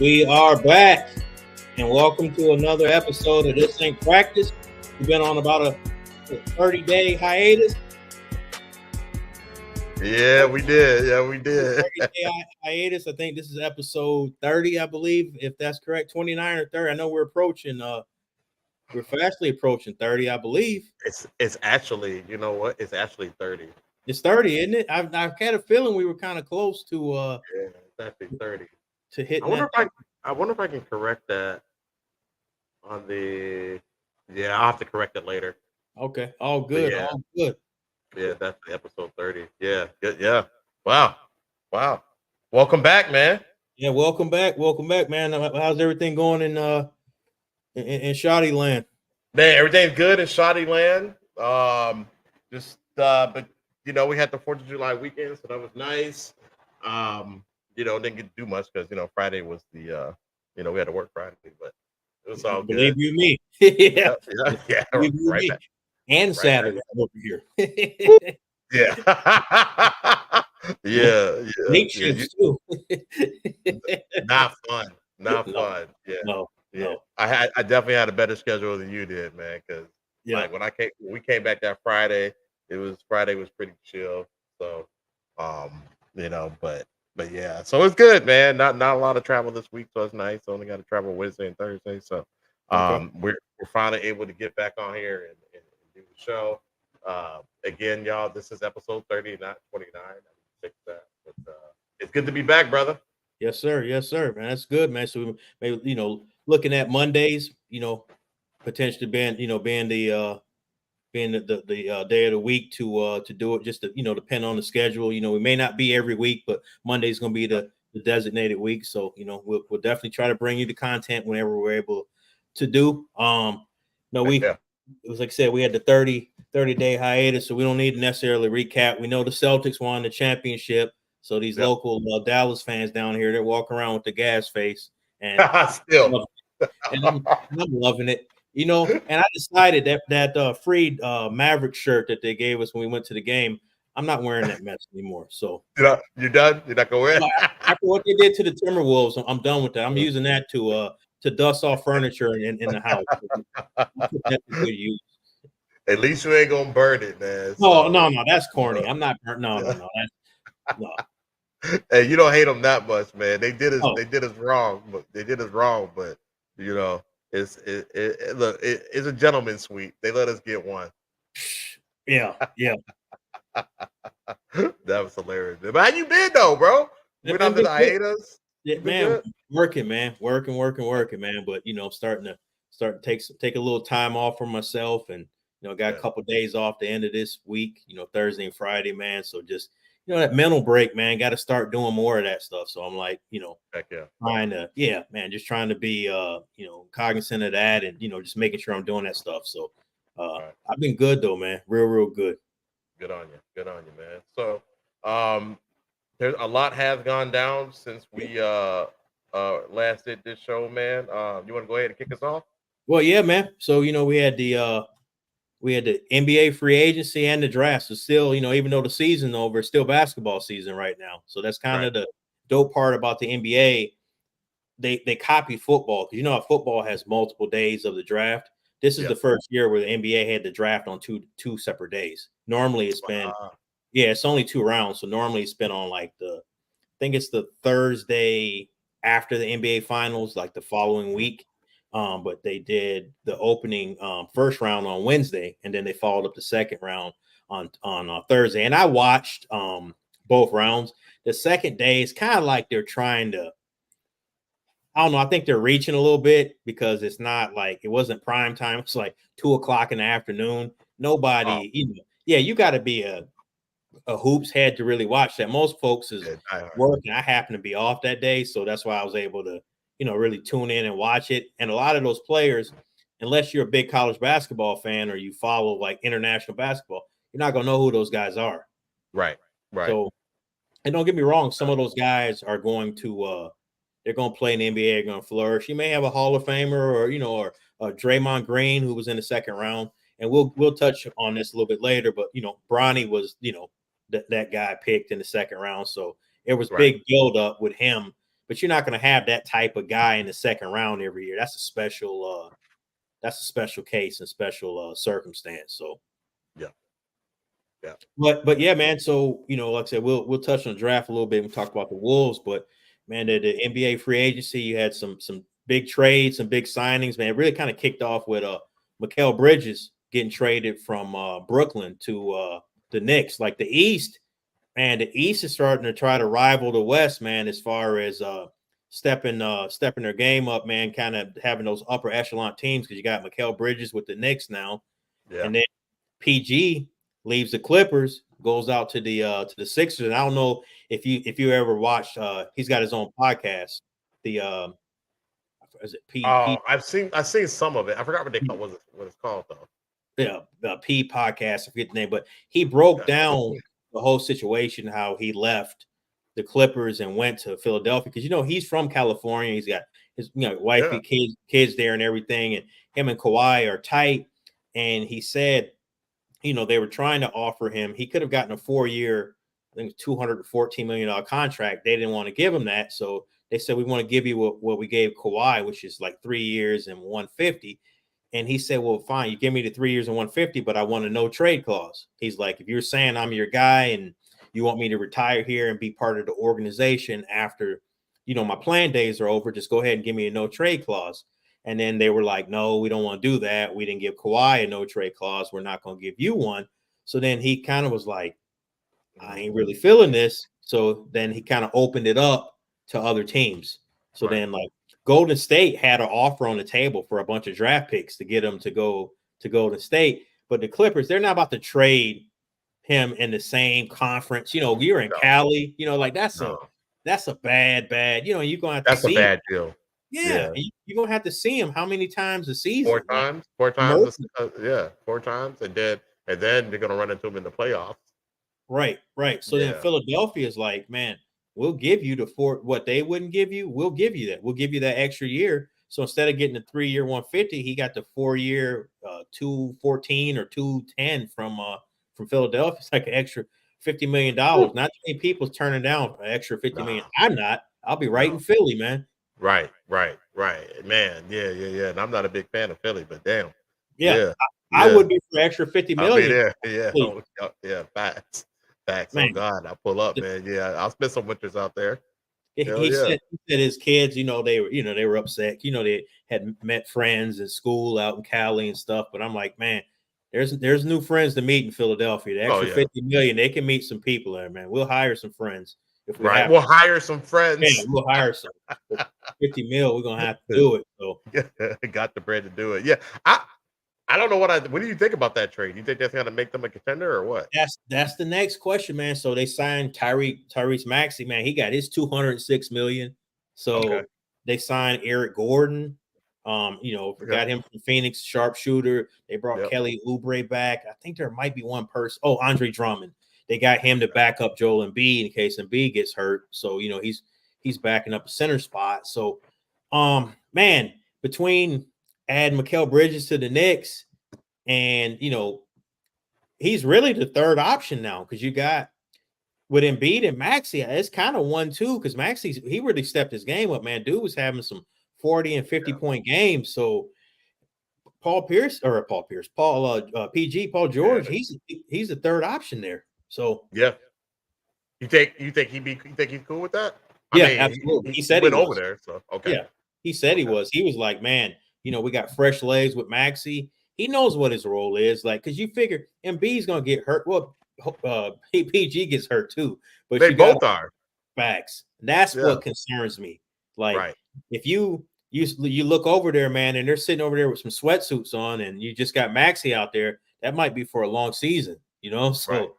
We are back, and welcome to another episode of This Ain't Practice. We've been on about a 30-day hiatus. Yeah, we did. 30-day hiatus. I think this is episode 30, I believe, if that's correct. 29 or 30. I know we're approaching. We're fastly approaching 30, I believe. It's actually, you know what? It's actually 30. It's 30, isn't it? I've had a feeling we were kind of close to Yeah, it's actually 30. to hitting I wonder that. if I wonder if I can correct that on the. Yeah, I'll have to correct it later. Okay, all good, yeah. all good. Yeah, that's the episode 30. Yeah, good. Yeah. Wow. Welcome back, man. Yeah, welcome back, man. How's everything going in Shoddy land? Man, everything's good in Shoddy land. But we had the 4th of July weekend, so that was nice. Didn't get to do much because Friday was the we had to work Friday, but it was all Believe good. you me. Yeah, Believe you right me. back. And Saturday over here. Yeah. yeah. Late shifts too. Not fun. Not No, fun. Yeah. No. I definitely had a better schedule than you did, man. Because like when we came back that Friday, Friday was pretty chill. So, but yeah, so it's good, man. Not a lot of travel this week, so it's nice. Only got to travel Wednesday and Thursday, so we're finally able to get back on here and do the show. Again, y'all, this is episode 30, not 29. I didn't fix that, but it's good to be back, brother. Yes, sir, man. That's good, man. So maybe looking at Mondays, potentially being the day of the week to do it, just to depend on the schedule. We may not be every week, but Monday's going to be the designated week. So we'll definitely try to bring you the content whenever we're able to do. It was like I said, we had the 30-day hiatus, so we don't need to necessarily recap. We know the Celtics won the championship, so these local Dallas fans down here, they're walking around with the gas face, and still, and I'm loving it. And I decided that free Maverick shirt that they gave us when we went to the game, I'm not wearing that mess anymore. So you're done. You're not gonna wear it after what they did to the Timberwolves. I'm done with that. I'm using that to dust off furniture in the house. Good use. At least you ain't gonna burn it, man. No, that's corny. I'm not burnt. No. No. Hey, you don't hate them that much, man. They did us wrong, but it's a gentleman's suite. They let us get one. Yeah. That was hilarious. But how you been though, bro? We're not the hiatus. Yeah, man, working, man. Working, man. But starting to take a little time off for myself, and got a couple of days off the end of this week. Thursday and Friday, man. So just that mental break, man. Got to start doing more of that stuff. So I'm like, heck yeah, just trying to be cognizant of that, and just making sure I'm doing that stuff. So I've been good though, man. Real good. Good on you, man. So there's a lot has gone down since we last did this show, man. You want to go ahead and kick us off? Well, yeah, man. So we had the NBA free agency and the draft. So still, even though the season's over, it's still basketball season right now. So that's kind of the dope part about the NBA. They copy football, because how football has multiple days of the draft. This is the first year where the NBA had the draft on two separate days. Normally it's been it's only 2 rounds. So normally it's been on like I think it's the Thursday after the NBA finals, like the following week. But they did the opening first round on Wednesday, and then they followed up the second round on Thursday. And I watched both rounds. The second day is kind of like they're trying to, I don't know, I think they're reaching a little bit, because it's not like, it wasn't prime time. It's like 2:00 in the afternoon. Nobody, you got to be a hoops head to really watch that. Most folks is working. I happen to be off that day, so that's why I was able to really tune in and watch it. And a lot of those players, unless you're a big college basketball fan or you follow like international basketball, you're not gonna know who those guys are. Right. So, and don't get me wrong, some of those guys are going to they're going to play in the NBA, they're going to flourish. You may have a Hall of Famer or Draymond Green, who was in the second round, and we'll touch on this a little bit later. But Bronny was that guy picked in the second round, so it was big build up with him. but you're not going to have that type of guy in the second round every year. That's a special case and special circumstance. So yeah. But yeah, man. So like I said, we'll touch on the draft a little bit. We'll talk about the Wolves, but man, the NBA free agency, you had some big trades, some big signings. Man, it really kind of kicked off with Mikal Bridges getting traded from Brooklyn to the Knicks. Like the East, man, the East is starting to try to rival the West, man, as far as stepping their game up, man, kind of having those upper echelon teams, because you got Mikal Bridges with the Knicks now, and then PG leaves the Clippers, goes out to the Sixers. And I don't know if you ever watched. He's got his own podcast. The is it P? I've seen some of it. I forgot what they call what it's called though. Yeah, the P podcast. I forget the name, but he broke down the whole situation, how he left the Clippers and went to Philadelphia, because he's from California. He's got his wifey, kids there and everything, and him and Kawhi are tight. And he said, they were trying to offer him. He could have gotten a 4-year, I think $214 million contract. They didn't want to give him that, so they said, we want to give you what we gave Kawhi, which is like 3 years and 150. And he said, well, fine, you give me the 3 years and 150, but I want a no trade clause. He's like, if you're saying I'm your guy and you want me to retire here and be part of the organization after, my playing days are over, just go ahead and give me a no trade clause. And then they were like, no, we don't want to do that. We didn't give Kawhi a no trade clause. We're not going to give you one. So then he kind of was like, I ain't really feeling this. So then he kind of opened it up to other teams. So then like Golden State had an offer on the table for a bunch of draft picks to get him to go to Golden State. But the Clippers, they're not about to trade him in the same conference. You're in Cali, like that's a bad, you're going to have to That's see a bad deal. Yeah. You're going to have to see him how many times a season? 4 times. 4 times. 4 times. And then they're going to run into him in the playoffs. Right. So then Philadelphia is like, man, we'll give you what they wouldn't give you. We'll give you that. We'll give you that extra year. So instead of getting a 3-year 150, he got the 4-year 214 or 210 from Philadelphia. It's like an extra $50 million. Not too many people's turning down an extra $50 million. I'm not. I'll be right in Philly, man. Right, man. Yeah. And I'm not a big fan of Philly, but damn. I would be for extra $50 million. I'll be there. Yeah. Facts. Man. Oh God, I'll pull up, man. Yeah, I'll spend some winters out there. He said his kids, they were upset. They had met friends in school out in Cali and stuff. But I'm like, man, there's new friends to meet in Philadelphia. The extra $50 million, they can meet some people there, man. We'll hire some friends. We'll hire some friends. Yeah, we'll hire some. 50 mil, we're gonna have to do it. So got the bread to do it. Yeah. I don't know what do you think about that trade? You think that's gonna make them a contender or what? That's the next question, man. So they signed Tyrese Maxey, man. He got his $206 million. So they signed Eric Gordon. Got him from Phoenix, sharpshooter. They brought Kelly Oubre back. I think there might be one person. Oh, Andre Drummond. They got him to back up Joel Embiid in case Embiid gets hurt. So, he's backing up a center spot. So, man, between adding Mikal Bridges to the Knicks and, he's really the third option now, because you got with Embiid and Maxey, it's kind of 1-2, because Maxey, he really stepped his game up, man. Dude was having some 40 and 50-point games. So Paul George, he's the third option there. So you think he's cool with that? Absolutely. He said went over there. So he said he was. He was like, man, we got fresh legs with Maxey. He knows what his role is, like, because you figure Embiid's gonna get hurt. Well, PG gets hurt too, but they both are. Facts. That's what concerns me. Like, if you look over there, man, and they're sitting over there with some sweatsuits on, and you just got Maxey out there, that might be for a long season. So.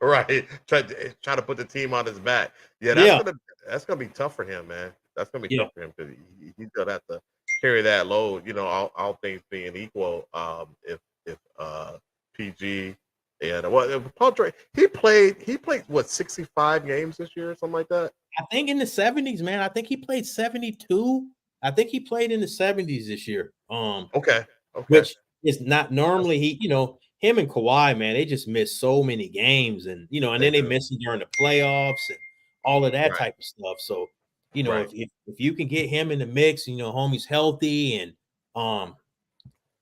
Right. Try to put the team on his back. That's gonna be tough for him, man. That's gonna be tough for him, because he's gonna have to carry that load. All things being equal. If PG and Paul George, he played what 65 games this year or something like that. I think in the 70s, man. I think he played 72. I think he played in the 70s this year. Okay. Which is not normally him and Kawhi, man, they just miss so many games, and and then they miss him during the playoffs and all of that Right. type of stuff. So, you know, Right. if you can get him in the mix, you know, homie's healthy and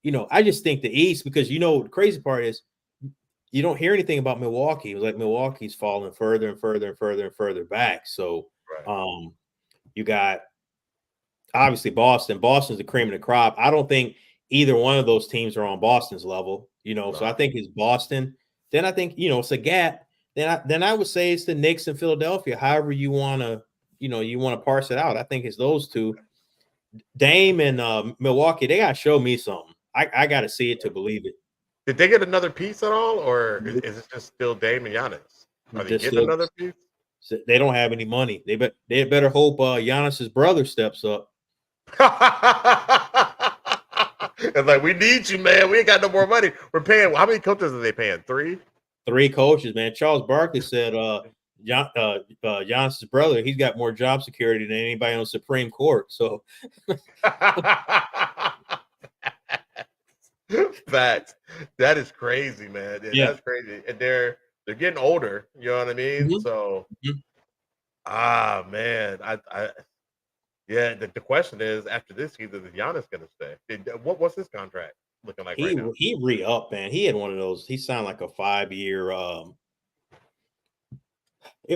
you know, I just think the East, because you know the crazy part is you don't hear anything about Milwaukee. It was like Milwaukee's falling further and further and further and further back. So Right. you got obviously Boston. Boston's the cream of the crop. I don't think either one of those teams are on Boston's level, you know. So I Nah. think it's Boston. Then I think, you know, it's a gap. Then I would say it's the Knicks and Philadelphia. However you want to, you know, you want to parse it out. I think it's those two. Dame and Milwaukee, they got to show me something. I got to see it to believe it. Did they get another piece at all, or is it just still Dame and Giannis? Are they getting another piece? They don't have any money. They better hope Giannis's brother steps up. It's like, we need you, man. We ain't got no more money. We're paying. How many coaches are they paying? Three Coaches, man. Charles Barkley said Giannis's brother, he's got more job security than anybody on the Supreme Court. So facts. That is crazy, man. Yeah, that's crazy. And they're getting older. You know what I mean? Mm-hmm. So, man, yeah. The question is, after this season, is Giannis going to stay? What's his contract looking like right now? He re-upped, man. He had one of those. He signed like a 5-year,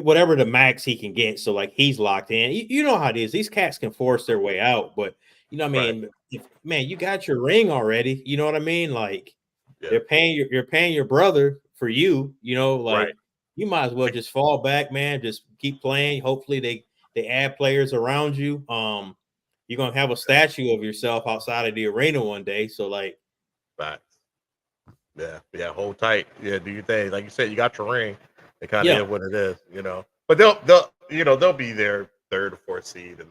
whatever the max he can get. So like he's locked in. You know how it is. These cats can force their way out, but you know what I mean. Man, you got your ring already. You know what I mean? Like you're paying your brother for you. You know, like you might as well just fall back, man. Just keep playing. Hopefully they add players around you. You're gonna have a statue of yourself outside of the arena one day. So like, facts. Yeah, hold tight. Yeah, do your thing. Like you said, you got your ring. It kind of is what it is, you know. But they'll be their third or fourth seed in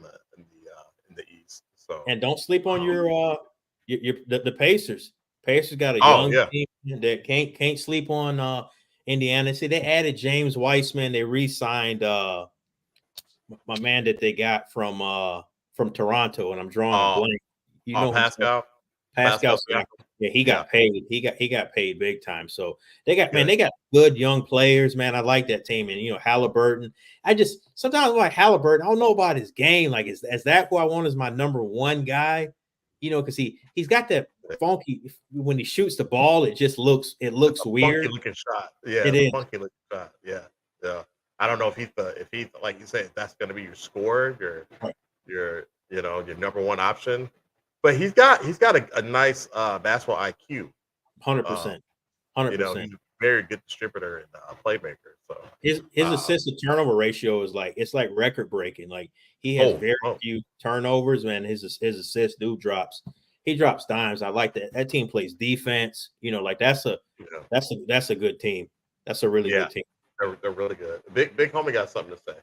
the East. So, and don't sleep on the Pacers. Pacers got a young team that can't sleep on Indiana. See, they added James Weissman. They re-signed my man that they got from Toronto, and I'm drawing a blank. You know, Pascal. Yeah, he got paid. He got paid big time. So they got they got good young players, man. I like that team. And you know, Halliburton. I just sometimes like Halliburton. I don't know about his game. Like, is that who I want as my number one guy? You know, because he's got that funky when he shoots the ball, it looks weird. Funky looking shot. Yeah, it is funky looking shot. Yeah. I don't know if he's like you said, that's gonna be your scorer, your number one option. But he's got a nice basketball IQ. 100%. You know, he's a very good distributor and playmaker. So his assist to turnover ratio is like it's like record breaking. Like he has very few turnovers, man. His assist drops. He drops dimes. I like that. That team plays defense. You know, like that's a good team. That's a really good team. They're really good. Big homie got something to say.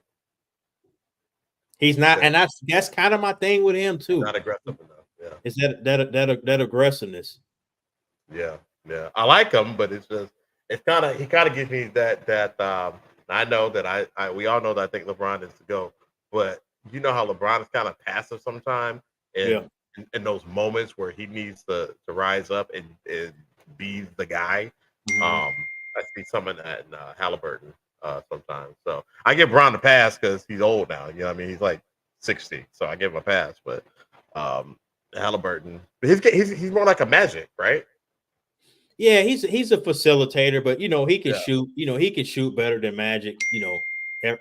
He's not, and that's kind of my thing with him too. Not aggressive enough. Yeah. Is that aggressiveness? Yeah. I like him, but he kind of gives me that. I know that we all know that I think LeBron is to go, but you know how LeBron is kind of passive sometimes, and in those moments where he needs to rise up and be the guy. I see some of that in Halliburton sometimes. So I give Bron a pass because he's old now. You know what I mean? He's like 60, so I give him a pass. But Halliburton, he's more like a Magic, right? Yeah, he's a facilitator, but you know he can shoot. You know he can shoot better than Magic. You know,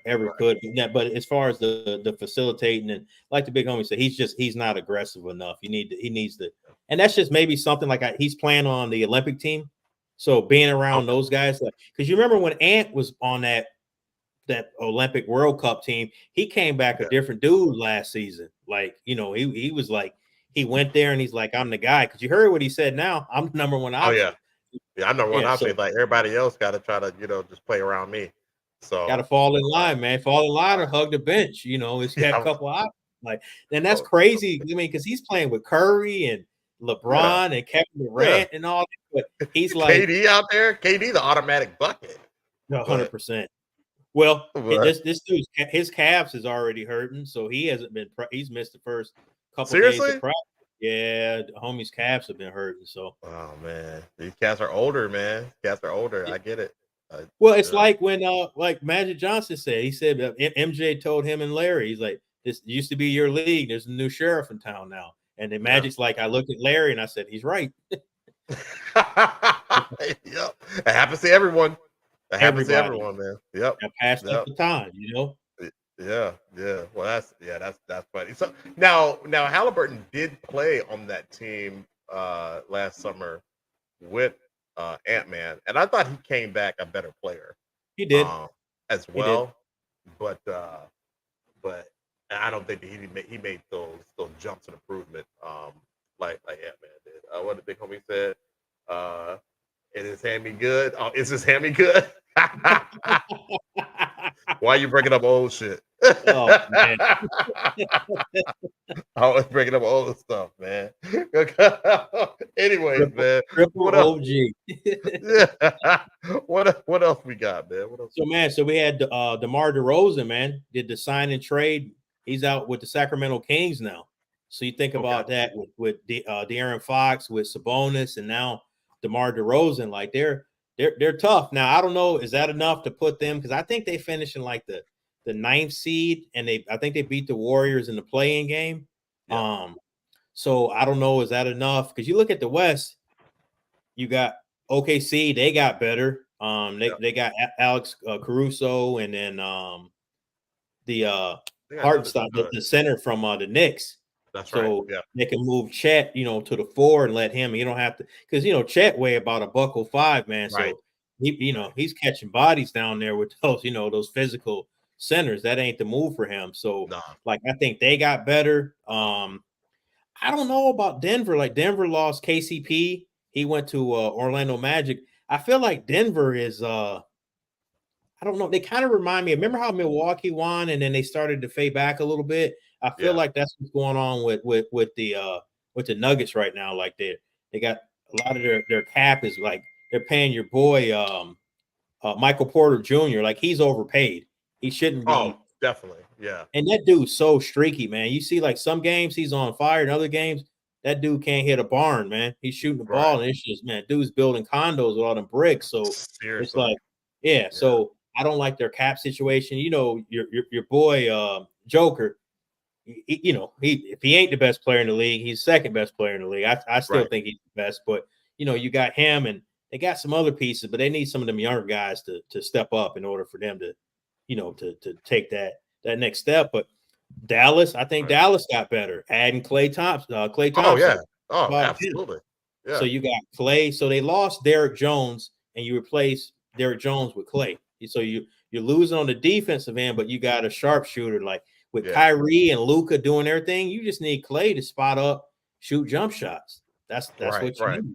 ever could. But as far as the facilitating and like the big homie said, he's not aggressive enough. He needs to, and that's just maybe something like he's playing on the Olympic team, so being around those guys, like because you remember when Ant was on that Olympic World Cup team, he came back a different dude last season. Like you know he was like he went there and he's like I'm the guy because you heard what he said. Now I'm the number one option. Oh yeah, I'm number one option. Like everybody else got to try to just play around me. So got to fall in line, man. Fall in line or hug the bench. You know, it's got a couple of options. Like, and that's crazy. I mean, because he's playing with Curry and LeBron and Kevin Durant and all that. But he's like KD out there. KD the automatic bucket. 100%. Well, this dude's his calves is already hurting, so he hasn't been. He's missed the first couple days of practice. Yeah, the homie's calves have been hurting. So, oh man, these cats are older, man. Cats are older. I get it. Well, it's like when like Magic Johnson said, he said MJ told him and Larry, he's like, this used to be your league. There's a new sheriff in town now. And then Magic's like, I looked at Larry and I said, he's right. Yep. It happens to everyone. It happens to everyone, man. Yep. Passed up the time, you know. Yeah. Well, that's funny. So now Halliburton did play on that team last summer with Ant-Man, and I thought he came back a better player. He did as well, but I don't think that he made those jumps in improvement like Ant-Man did. What the big homie said, "Is his hammy good? Oh, is his hammy good?" Why are you breaking up old shit? Oh, man. Always breaking up old stuff, man. Anyways, man. Triple OG. Yeah. What else we got, man? What else? So we had DeMar DeRozan, man. Did the sign and trade. He's out with the Sacramento Kings now. So you think about that with De'Aaron Fox, with Sabonis, and now DeMar DeRozan. Like they're tough. Now I don't know, is that enough to put them? Because I think they finished in like the 9th seed, and I think they beat the Warriors in the play-in game. Yeah. So I don't know, is that enough? Because you look at the West, you got OKC, they got better. They got Alex Caruso, and then the Hartenstein, the center from the Knicks. That's so right. Yeah. They can move Chet, to the 4 and let him. You don't have to, because Chet weigh about $105, man. Right. So he's catching bodies down there with those, those physical centers. That ain't the move for him. So I think they got better. I don't know about Denver. Like Denver lost KCP. He went to Orlando Magic. I feel like Denver is I don't know. They kind of remind me. Remember how Milwaukee won and then they started to fade back a little bit? I feel like that's what's going on with the Nuggets right now. Like they got a lot of their cap is like they're paying your boy Michael Porter Jr. Like he's overpaid. He shouldn't be. Oh, definitely. Yeah. And that dude's so streaky, man. You see, like some games he's on fire, and other games that dude can't hit a barn, man. He's shooting the ball, and it's just, man, dude's building condos with all them bricks. So seriously. It's like, yeah. So I don't like their cap situation. Your boy Joker. If he ain't the best player in the league, he's second best player in the league. I still think he's the best, but you got him, and they got some other pieces, but they need some of them younger guys to step up in order for them to, to take that next step. But Dallas, I think Dallas got better, adding Klay Thompson. Oh yeah, absolutely. Yeah. So you got Klay. So they lost Derrick Jones, and you replace Derrick Jones with Klay. So you're losing on the defensive end, but you got a sharpshooter like. With Kyrie and Luka doing everything, you just need Klay to spot up, shoot jump shots. That's what you need.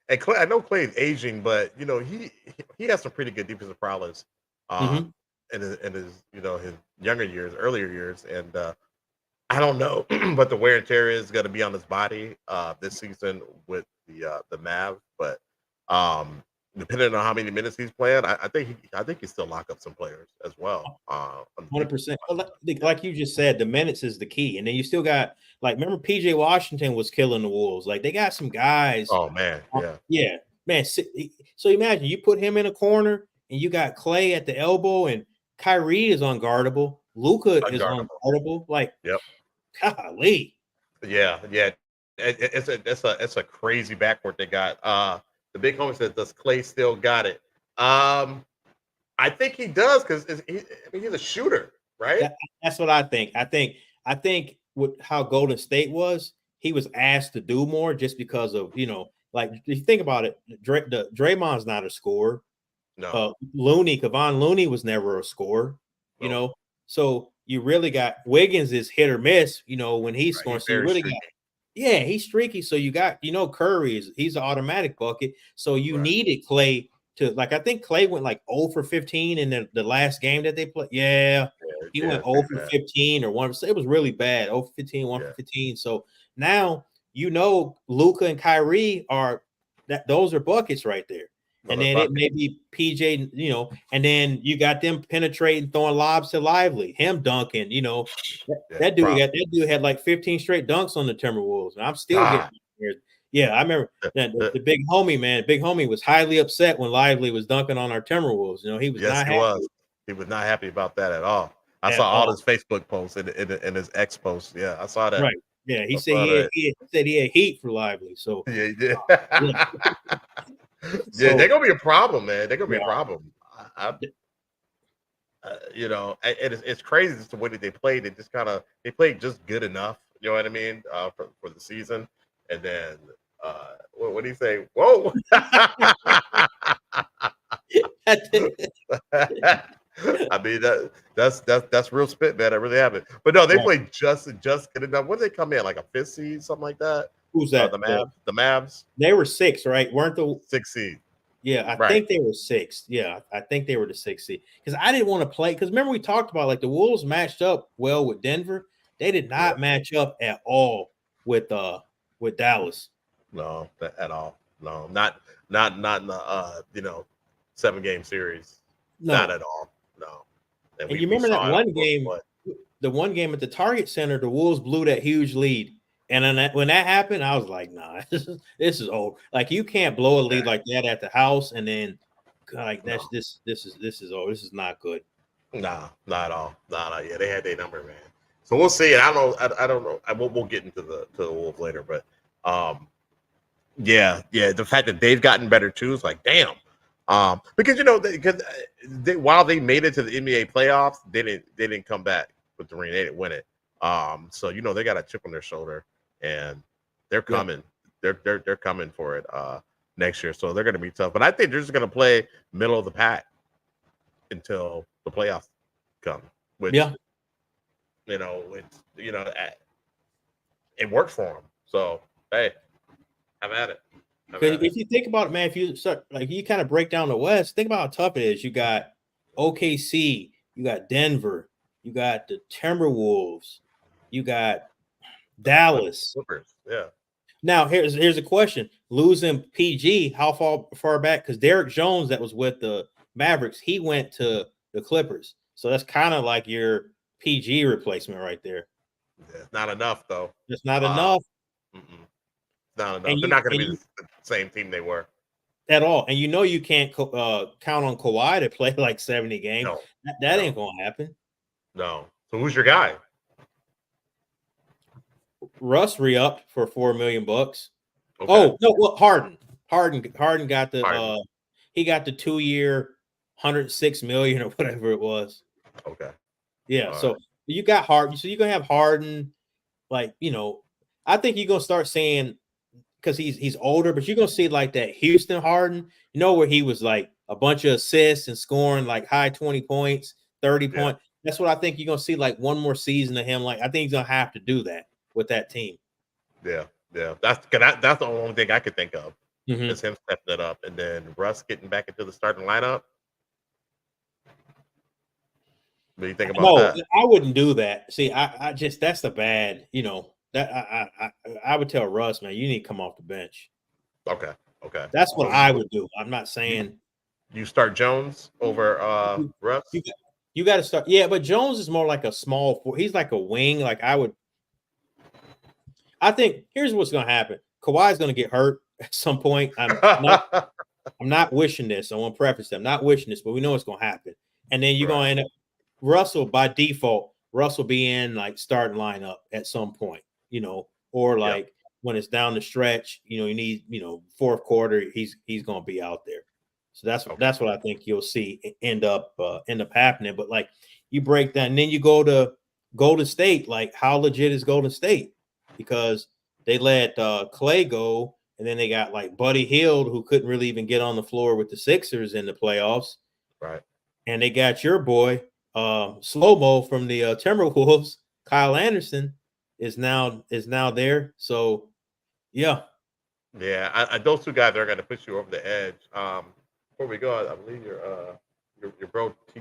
And Klay, I know Klay is aging, but he has some pretty good defensive prowess in his his younger years, earlier years, and I don't know, but the wear and tear is going to be on his body this season with the Mavs, but depending on how many minutes he's playing, I think he still lock up some players as well. 100%. Like you just said, the minutes is the key, and then you still got remember PJ Washington was killing the Wolves. Like they got some guys. Oh man, man. So imagine you put him in a corner, and you got Klay at the elbow, and Kyrie is unguardable. Luka is unguardable. Like, golly. Yeah. It's a crazy backcourt they got. The big homie said, "Does Klay still got it?" I think he does because he's a shooter, right? That's what I think. I think with how Golden State was, he was asked to do more just because of if you think about it, Draymond's not a scorer. No, Kevon Looney was never a scorer. So you really got Wiggins is hit or miss. When he's scoring, so you really got. Yeah, he's streaky. So you got, Curry he's an automatic bucket. So you needed Klay to I think Klay went 0 for 15 in the last game that they played. Yeah, he went 0 for 15 or 1. It was really bad. 0 for 15, 1 for 15. So now Luka and Kyrie those are buckets right there. And then it may be PJ, and then you got them penetrating, throwing lobs to Lively, him dunking, that dude had 15 straight dunks on the Timberwolves. And I'm still getting Yeah, I remember that the big homie, man. Big homie was highly upset when Lively was dunking on our Timberwolves. You know, he was Yes, not he happy was. He was not happy about that at all. I at saw all all. his Facebook posts and his ex posts. Yeah, I saw that. Right. Yeah, he I said saw that. he said he had heat for Lively. So Yeah, he did. yeah. Yeah, So they're gonna be a problem, man. They're gonna be a yeah. problem. You know, it's crazy just the way that they played. They played just good enough. You know what I mean? For the season, and then what do you say? Whoa! I mean that's real spit, man. I really have it. But no, they Right. played just good enough. What did they come in like a fifth seed, something like that? Who's that? The Mavs, They were 6, right? Weren't the sixth seed, Yeah, I right? think they were 6. Yeah, I think they were the 6th seed. Because I didn't want to play. Because remember we talked about like the Wolves matched up well with Denver. They did Yeah. not match up at all with Dallas. No, at all. No, not in the 7-game series. No. Not at all. No. And you remember that one game, the one game at the Target Center, the Wolves blew that huge lead. And then when that happened, I was like, nah, this is old. Like you can't blow a lead like that at the house and then like that's this is old. This is not good. Nah, not at all. Nah, yeah, they had their number, man. So we'll see. I don't know. We'll get into the Wolves later, but yeah, the fact that they've gotten better too is like, damn. Because while they made it to the NBA playoffs, they didn't come back with the ring. They didn't win it. So they got a chip on their shoulder, and they're coming. Yeah. They're coming for it next year. So they're going to be tough. But I think they're just going to play middle of the pack until the playoffs come. Which, it worked for them. So hey, have at it. If you think about it, man, if you start like you kind of break down the West, think about how tough it is. You got OKC, you got Denver, you got the Timberwolves, you got Dallas. Clippers, yeah. Now here's a question: losing PG, how far back? Because Derek Jones, that was with the Mavericks, he went to the Clippers, so that's kind of like your PG replacement right there. Yeah, not enough though. It's not enough. Not enough. They're not going to be the same team they were at all. And you can't count on Kawhi to play like 70 games. No, that ain't going to happen. No. So who's your guy? Russ re-upped for $4 million. Okay. Oh no, well, Harden got the he got the 2-year $106 million or whatever it was. Okay. Yeah. All so right. You got Harden. So you're gonna have Harden, like I think you're gonna start saying because he's older, but you're gonna see like that Houston Harden, where he was like a bunch of assists and scoring like high 20 points, 30 points. That's what I think you're gonna see like one more season of him. Like I think he's gonna have to do that with that team. Yeah. That's the only thing I could think of is him stepping it up, and then Russ getting back into the starting lineup. What do you think about that? I wouldn't do that. See, I just that's the bad, that I would tell Russ, man, you need to come off the bench. Okay. That's what I would do. I'm not saying you start Jones over Russ. You got to start. Yeah, but Jones is more like a small four. He's like a wing. Like I think here's what's going to happen. Kawhi's going to get hurt at some point. I'm not wishing this. I want to preface that. I'm not wishing this, but we know it's going to happen. And then you're going to end up Russell by default. Russ will be in like starting lineup at some point, or like when it's down the stretch, you need, fourth quarter, he's going to be out there. So that's what I think you'll see end up happening. But like you break that, and then you go to Golden State. Like how legit is Golden State? Because they let Clay go, and then they got like Buddy Hield, who couldn't really even get on the floor with the Sixers in the playoffs. Right. And they got your boy Slow-Mo from the Timberwolves. Kyle Anderson is now there. So yeah, those two guys are going to push you over the edge. Before we go, I believe your bro he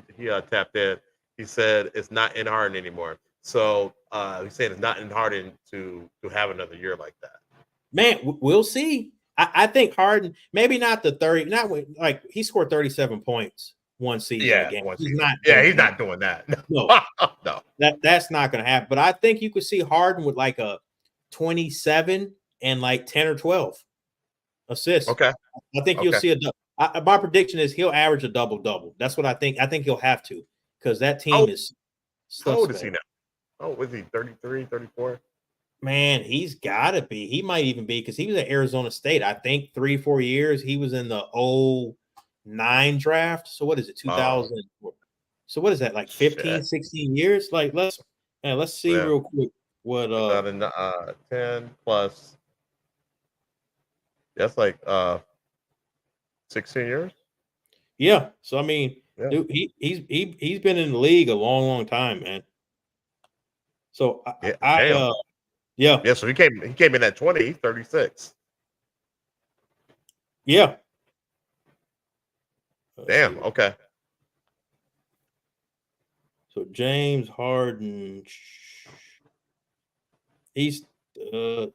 tapped in. He said it's not in Harden anymore. So he said it's not in Harden to have another year like that. Man, we'll see. I think Harden, maybe not the 30, not like he scored 37 points one season. Yeah, game. He's not doing that. No, no. That's not going to happen. But I think you could see Harden with like a 27 and like 10 or 12. assists. Okay. I think you'll see my prediction is he'll average a double-double. That's what I think. I think he'll have to because that team is How old is he suspect. now? Oh, was he 33, 34? Man, he's got to be. He might even be because he was at Arizona State. I think 3-4 years. He was in the 09 draft. So what is it? 2000. So what is that? Like 15, 16 years? Like let's see real quick what 10 plus. That's like 16 years. Yeah. So I mean, dude, he's been in the league a long time, man. So yeah. So he came in at 20, 36. Yeah. Damn. Okay. So James Harden, he's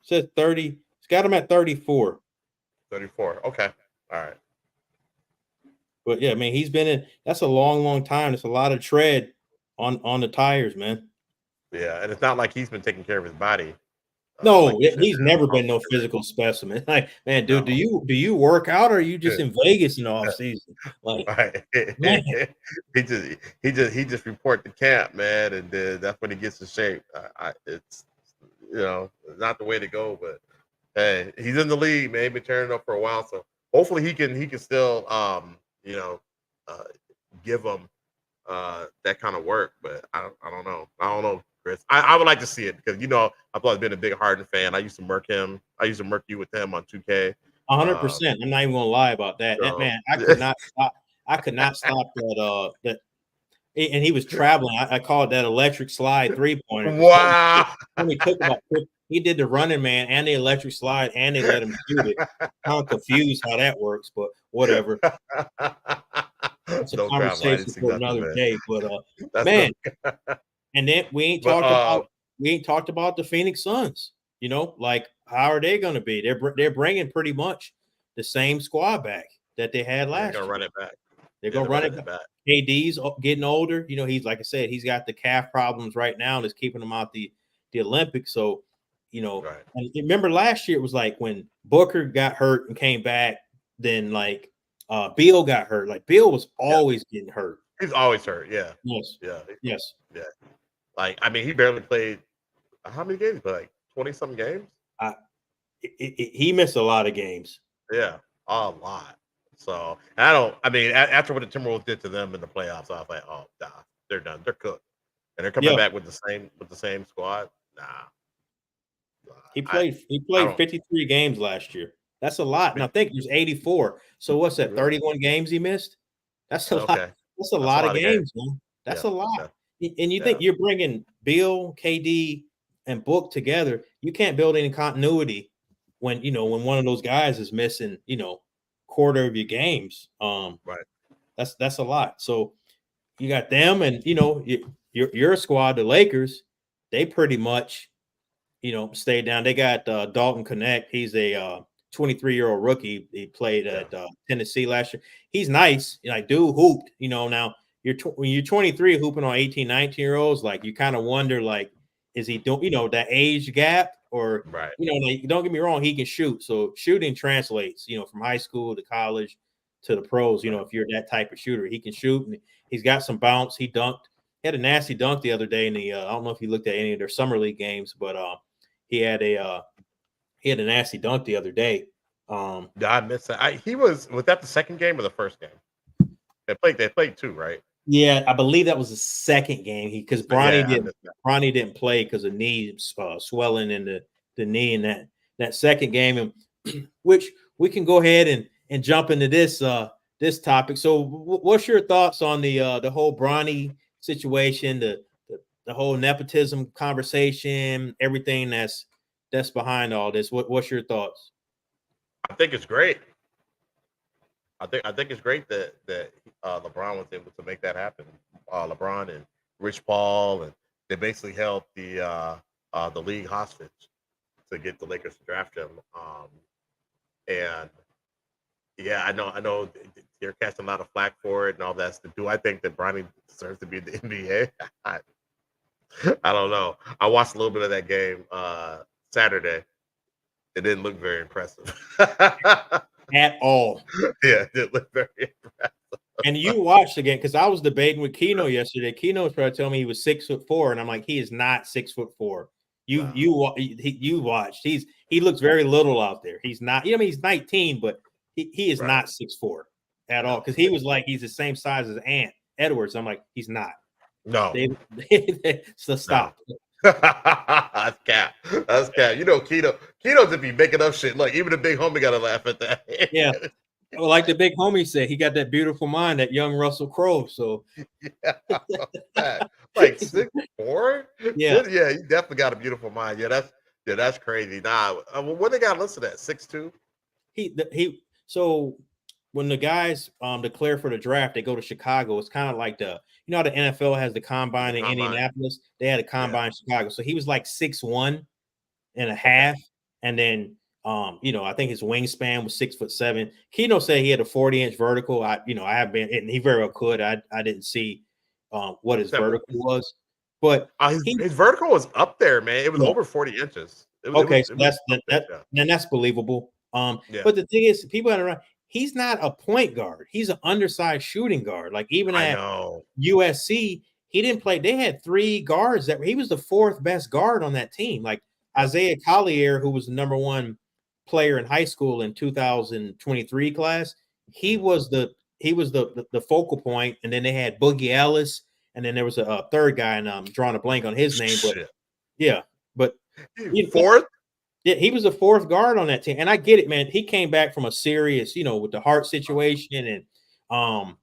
says 30. He's got him at 34. 34. Okay. All right. But yeah, I mean, he's been in. That's a long time. It's a lot of tread on the tires, man. Yeah, and it's not like he's been taking care of his body. No, like he's never been no physical specimen. Like, man, dude, do you work out or are you just in Vegas in the off season? Like, right. he just report to camp, man, and that's when he gets in shape. It's not the way to go, but hey, he's in the league, man. He's been turning up for a while, so hopefully he can still give them that kind of work. But I don't know, Chris. I would like to see it because I've always been a big Harden fan. I used to murk him. I used to murk you with him on 2K. 100%. I'm not even gonna lie about that. So, That man, I could not stop. I could not stop that. And he was traveling. I call it that electric slide 3-pointer. Wow. He did the running man and the electric slide, and they let him shoot it. I'm confused how that works, but whatever. It's a conversation for another day. But man, and then we ain't talked about the Phoenix Suns. Like how are they going to be? They're bringing pretty much the same squad back that they had last year. They're going to run it back. They're going to run it back. KD's getting older. He's like I said, he's got the calf problems right now that's keeping him out the Olympics. So, right. And remember last year it was like when Booker got hurt and came back, then like Beal got hurt. Like Beal was always getting hurt. He's always hurt. Yeah. Yes. Yeah. Yes. Yeah. Like he barely played. How many games? Like 20-something games. He missed a lot of games. Yeah, a lot. So after what the Timberwolves did to them in the playoffs, I was like, oh, nah, they're done. They're cooked, and they're coming back with the same squad. Nah. He played 53 games last year. That's a lot. And I think there's 84. So what's that? 31 games he missed. That's a lot. That's a lot of games, man. That's a lot. And you think you're bringing Bill, KD, and Book together? You can't build any continuity when one of those guys is missing, quarter of your games. Right. That's a lot. So you got them, and your squad, the Lakers. They pretty much stayed down. They got Dalton Connect. He's a 23-year-old rookie. He played at Tennessee last year. He's nice. Like, dude hooped. Now when you're 23 hooping on 18, 19-year-olds, like you kind of wonder, like, is he doing, that age gap or, right. Like, don't get me wrong, he can shoot. So shooting translates, from high school to college to the pros. If you're that type of shooter, he can shoot, and he's got some bounce. He dunked. He had a nasty dunk the other day in the. I don't know if you looked at any of their summer league games, but he had a nasty dunk the other day. I missed that. Was that the second game or the first game? They played two, right? Yeah, I believe that was the second game. Because Bronny didn't play because of knee swelling in the knee in that second game, and which we can go ahead and jump into this topic. So, what's your thoughts on the whole Bronny situation, the whole nepotism conversation, everything that's behind all this? What's your thoughts? I think it's great. I think it's great that LeBron was able to make that happen. LeBron and Rich Paul, and they basically held the league hostage to get the Lakers to draft him. And yeah, I know they're catching a lot of flack for it and all that. Do I think that Bronny deserves to be in the NBA? I don't know. I watched a little bit of that game Saturday. it didn't look very impressive. At all. Yeah, it didn't look very impressive. And you watched again because I was debating with Keno yesterday. Keno was trying to tell me he was 6'4", and I'm like, he is not 6'4". You watched. He looks very little out there. He's not. You know, I mean, he's 19, but he is not 6'4" at all. Because he was like he's the same size as Ant Edwards. I'm like, he's not. No. So stop. No. That's cap. That's cap. You know, Keno to be making up shit. Like even the big homie got to laugh at that. Yeah. Well, like the big homie said, he got that beautiful mind, that young Russell Crowe. So, yeah, like 6'4". Yeah, yeah, he definitely got a beautiful mind. Yeah, that's crazy. Nah, what they got listed at 6'2"? So when the guys declare for the draft, they go to Chicago. It's kind of like the NFL has the combine in Indianapolis. They had a combine in Chicago. So he was like 6'1" and a half, and then. I think his wingspan was 6'7". Keno said he had a 40-inch vertical. I have been, and he very well could. I didn't see what his vertical was, but his vertical was up there, man. It was over 40 inches. That's believable. But the thing is, people had around. He's not a point guard. He's an undersized shooting guard. Like even at USC, he didn't play. They had 3 guards that he was the 4th best guard on that team. Like Isaiah Collier, who was the number 1 player in high school in 2023 class, he was the focal point, and then they had Boogie Ellis, and then there was a third guy, and I'm drawing a blank on his name, but 4th. Yeah, he was the 4th guard on that team, and I get it, man. He came back from a serious, with the heart situation, and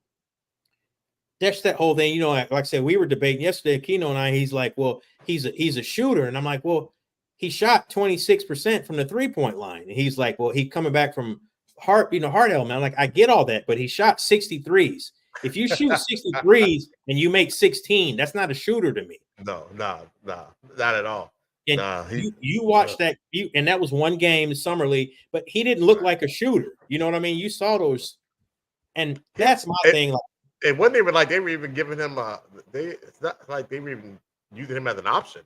that's that whole thing. Like I said, we were debating yesterday, Keno and I. He's like, well, he's a shooter, and I'm like, well. He shot 26% from the 3-point line. And he's like, well, he coming back from heart element. I'm like, I get all that, but he shot 63s. If you shoot 63s and you make 16, that's not a shooter to me. No, not at all. And you watched that, and that was one game in Summer League, but he didn't look like a shooter. You know what I mean? You saw those, and that's my thing. Like, it wasn't even like they were even giving him it's not like they were even using him as an option.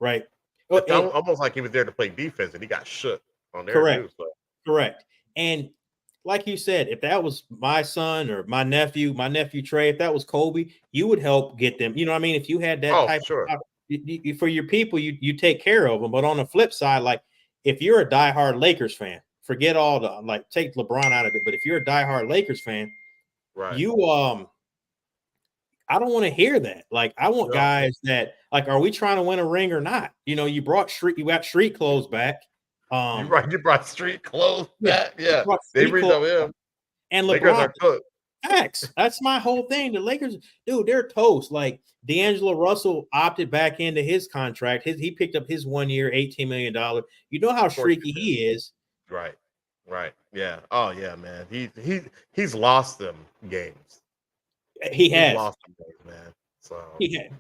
Right. It's almost like he was there to play defense, and he got shook on there. Correct. And like you said, if that was my son or my nephew Trey, if that was Kobe, you would help get them. You know what I mean? If you had that type of for your people, you take care of them. But on the flip side, like if you're a diehard Lakers fan, forget all the take LeBron out of it. But if you're a diehard Lakers fan, right? I don't want to hear that. Like, I want guys that are we trying to win a ring or not? You got street clothes back. You brought street clothes back. Yeah, they reached out him. And LeBron, facts. That's my whole thing. The Lakers, dude, they're toast. Like D'Angelo Russell opted back into his contract. He picked up his 1 year, $18 million. You know how streaky he is. Right. Yeah. Oh yeah, man. He's lost them games. He has lost some days, man. So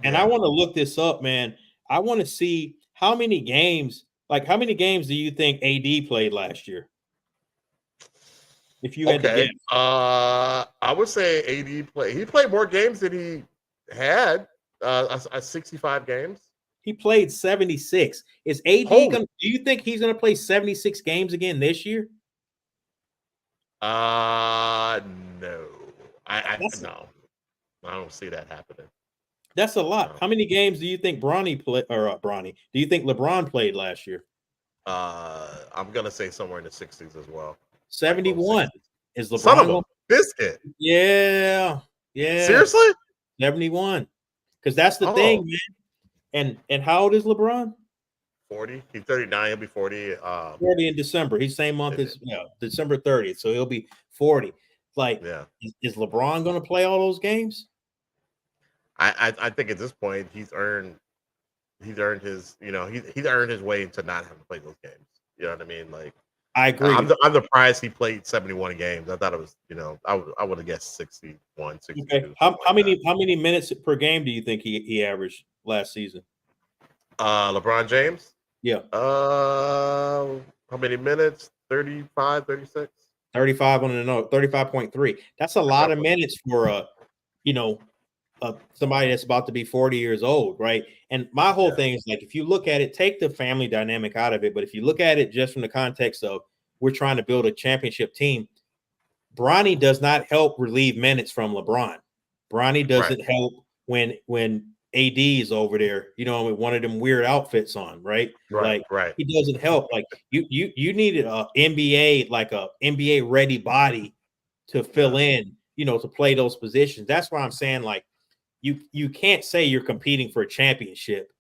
and I want to look this up, man. I want to see how many games do you think AD played last year? If you had to guess. I would say AD played more games than he had. 65 games. He played 76. Is AD do you think he's gonna play 76 games again this year? No. No. I don't see that happening. That's a lot. No. How many games do you think Bronny played, or Bronny? Do you think LeBron played last year? I'm gonna say somewhere in the 60s as well. 71 is LeBron. Son of a biscuit. Yeah. Seriously? 71. Because that's the thing, man. And how old is LeBron? 40. He's 39. He'll be 40. 40 in December. He's same month as December 30th. So he'll be 40. Like, is LeBron going to play all those games? I think at this point he's earned his he's earned his way into not having to play those games. You know what I mean? Like, I agree. I'm surprised he played 71 games. I thought it was I would have guessed 61, 62. Okay. How many minutes per game do you think he averaged last season? LeBron James? Yeah. How many minutes? 35, 36? 35 on the note, 35.3. That's a lot of minutes for somebody that's about to be 40 years old, right? And my whole thing is like, if you look at it, take the family dynamic out of it, but if you look at it just from the context of we're trying to build a championship team, Bronny does not help relieve minutes from LeBron. Bronny doesn't help when AD is over there, with one of them weird outfits on, right? Right. He doesn't help. Like you needed a NBA ready body to fill in, to play those positions. That's why I'm saying, like, you can't say you're competing for a championship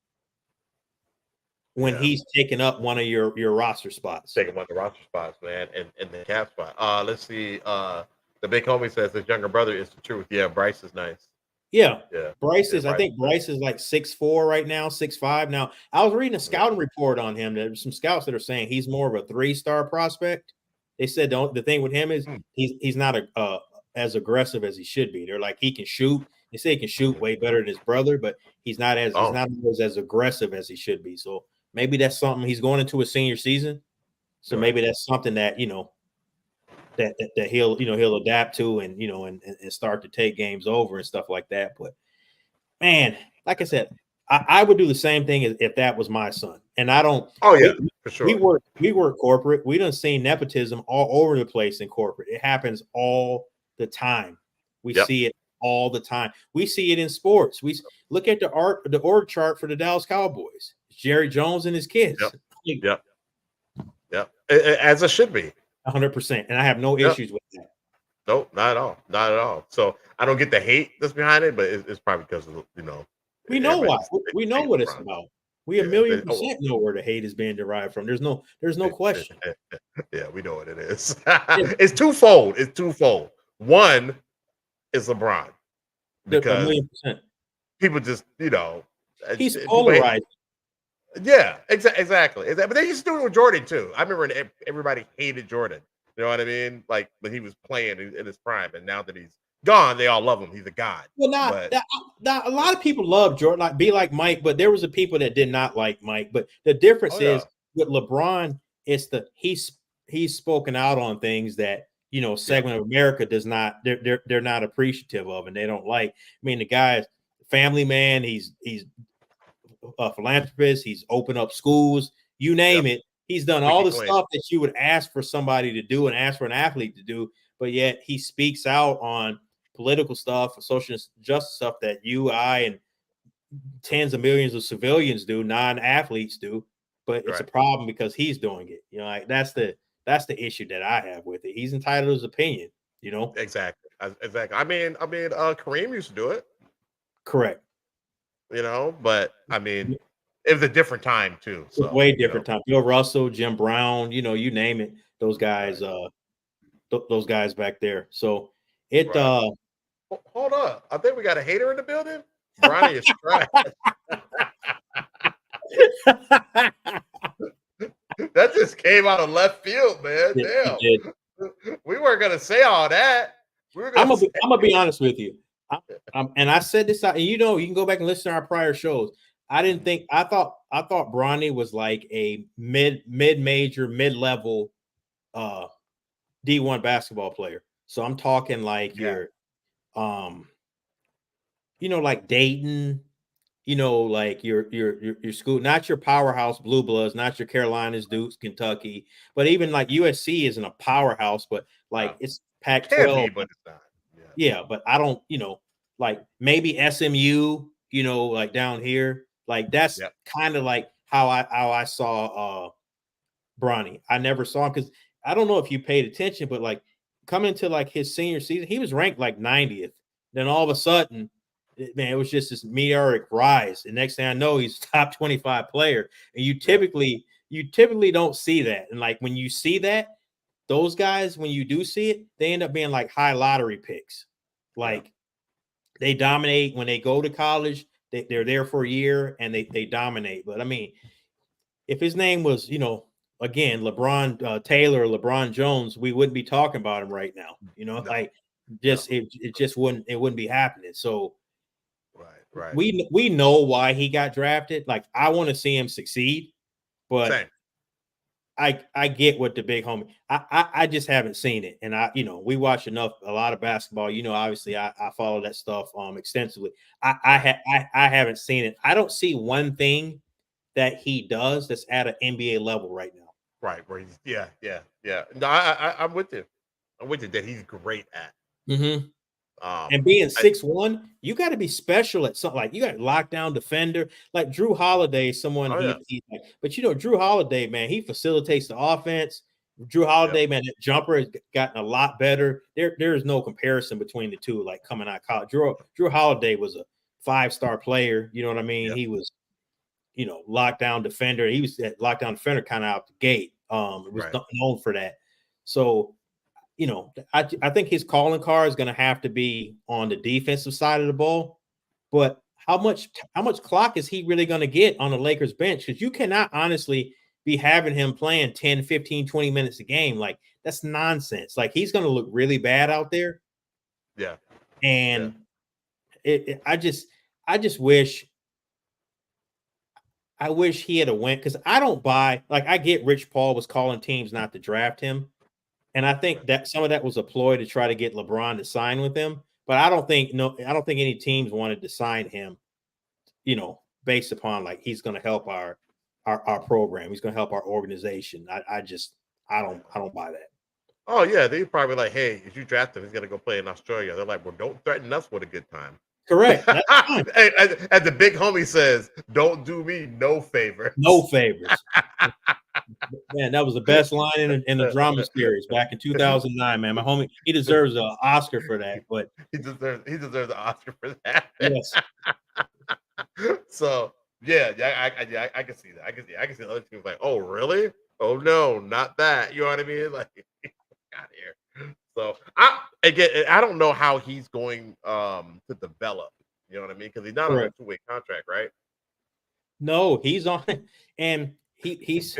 when he's taking up one of your roster spots. Taking one of the roster spots, man, and the cap spot. Let's see. The big homie says his younger brother is the truth. Yeah, Bryce is nice. Yeah. Bryce is, I think Bryce is like 6'4" right now, 6'5". Now, I was reading a scouting report on him. There's some scouts that are saying he's more of a 3-star prospect. They said the thing with him is he's not as aggressive as he should be. They're like, he can shoot. They say he can shoot way better than his brother, but he's not as aggressive as he should be. So maybe that's something. He's going into his senior season, so maybe that's something that that he'll adapt to and and start to take games over and stuff like that. But man, like I said, I would do the same thing if that was my son. And I don't. Oh yeah, for sure. We work corporate. We done seen nepotism all over the place in corporate. It happens all the time. We see it all the time. We see it in sports. We look at the org chart for the Dallas Cowboys. It's Jerry Jones and his kids. Yep. As it should be. 100%. And I have no issues with that. Nope, not at all. So I don't get the hate that's behind it, but it's probably because of we know why. We know what it's about. We 1,000,000% know where the hate is being derived from. There's no question. Yeah, we know what it is. It's twofold. One is LeBron, because 1,000,000%. people just he's polarized. Yeah, exactly. But they used to do it with Jordan too. I remember everybody hated Jordan. You know what I mean? Like when he was playing in his prime, and now that he's gone, they all love him. He's a god. Well, a lot of people love Jordan, like be like Mike, but there was a people that did not like Mike. But the difference is with LeBron, it's he's spoken out on things that segment of America does not. They're not appreciative of, and they don't like. I mean, the guy's family man. He's a philanthropist. He's opened up schools. You name it. He's done all the stuff that you would ask for somebody to do and ask for an athlete to do, but yet he speaks out on political stuff, social justice stuff that you, I, and tens of millions of civilians do, non-athletes do. But it's a problem because he's doing it. Like that's the issue that I have with it. He's entitled to his opinion. Exactly. I mean, Kareem used to do it. Correct. But I mean, it was a different time too. So way different time. Bill Russell, Jim Brown, you name it. Those guys, those guys back there. So it. Hold on, I think we got a hater in the building. Bronny is trash. That just came out of left field, man. Damn. We weren't gonna say all that. I'm gonna be honest with you. And I said this out, and you can go back and listen to our prior shows. I thought Bronny was like a mid-major, mid-level D1 basketball player. So I'm talking like your like Dayton, like your school, not your powerhouse Blue Bloods, not your Carolinas, Dukes, Kentucky, but even like USC isn't a powerhouse, but like it's Pac-12. But it's not. Yeah, but I don't, like maybe SMU, like down here, like that's kind of like how I saw Bronny. I never saw him because I don't know if you paid attention, but like coming to like his senior season, he was ranked like 90th. Then all of a sudden, it was just this meteoric rise. And next thing I know, he's top 25 player. And you typically don't see that. And like when you see that, those guys, when you do see it, they end up being like high lottery picks. Like they dominate when they go to college. They're there for a year and they dominate. But I mean, if his name was, again, LeBron Taylor, LeBron Jones, we wouldn't be talking about him right now. It just wouldn't be happening. So right. We know why he got drafted. Like I want to see him succeed, but Same. I get what the big homie. I just haven't seen it, and we watch a lot of basketball. Obviously I follow that stuff extensively. I haven't seen it. I don't see one thing that he does that's at an NBA level right now. Right, where he's yeah. No, I'm with you. I'm with you that he's great at. Mm-hmm. Um, And being I, 6'1", you got to be special at something. Like you got lockdown defender, like Drew Holiday, someone oh yeah, but Drew Holiday, man, he facilitates the offense. Drew yep, Holiday, man, that jumper has gotten a lot better. There is no comparison between the two. Like coming out of college, Drew Holiday was a 5-star player. You know what I mean? yep, He was, lockdown defender. He was that lockdown defender kind of out the gate. Was right, known for that. So I think his calling card is going to have to be on the defensive side of the ball. But how much clock is he really going to get on the Lakers bench? Because you cannot honestly be having him playing 10, 15, 20 minutes a game. Like that's nonsense. Like he's going to look really bad out there. yeah, And I just wish he had a win because I don't buy, like I get Rich Paul was calling teams not to draft him. And I think that some of that was a ploy to try to get LeBron to sign with him. But I don't think any teams wanted to sign him, based upon like he's going to help our program. He's going to help our organization. I don't buy that. Oh yeah, they probably like, hey, if you draft him, he's gonna go play in Australia. They're like, well, don't threaten us with a good time. Correct. That's fine. As the big homie says, don't do me no favors. No favors. Man, that was the best line in the drama series back in 2009. Man, my homie, he deserves an Oscar for that. But he deserves an Oscar for that. yes, So yeah, I can see that. I can see other teams like, oh really? Oh no, not that. You know what I mean? Like, out of here. So I don't know how he's going to develop. You know what I mean? Because he's not on a 2-way contract, right? no, he's on, and he's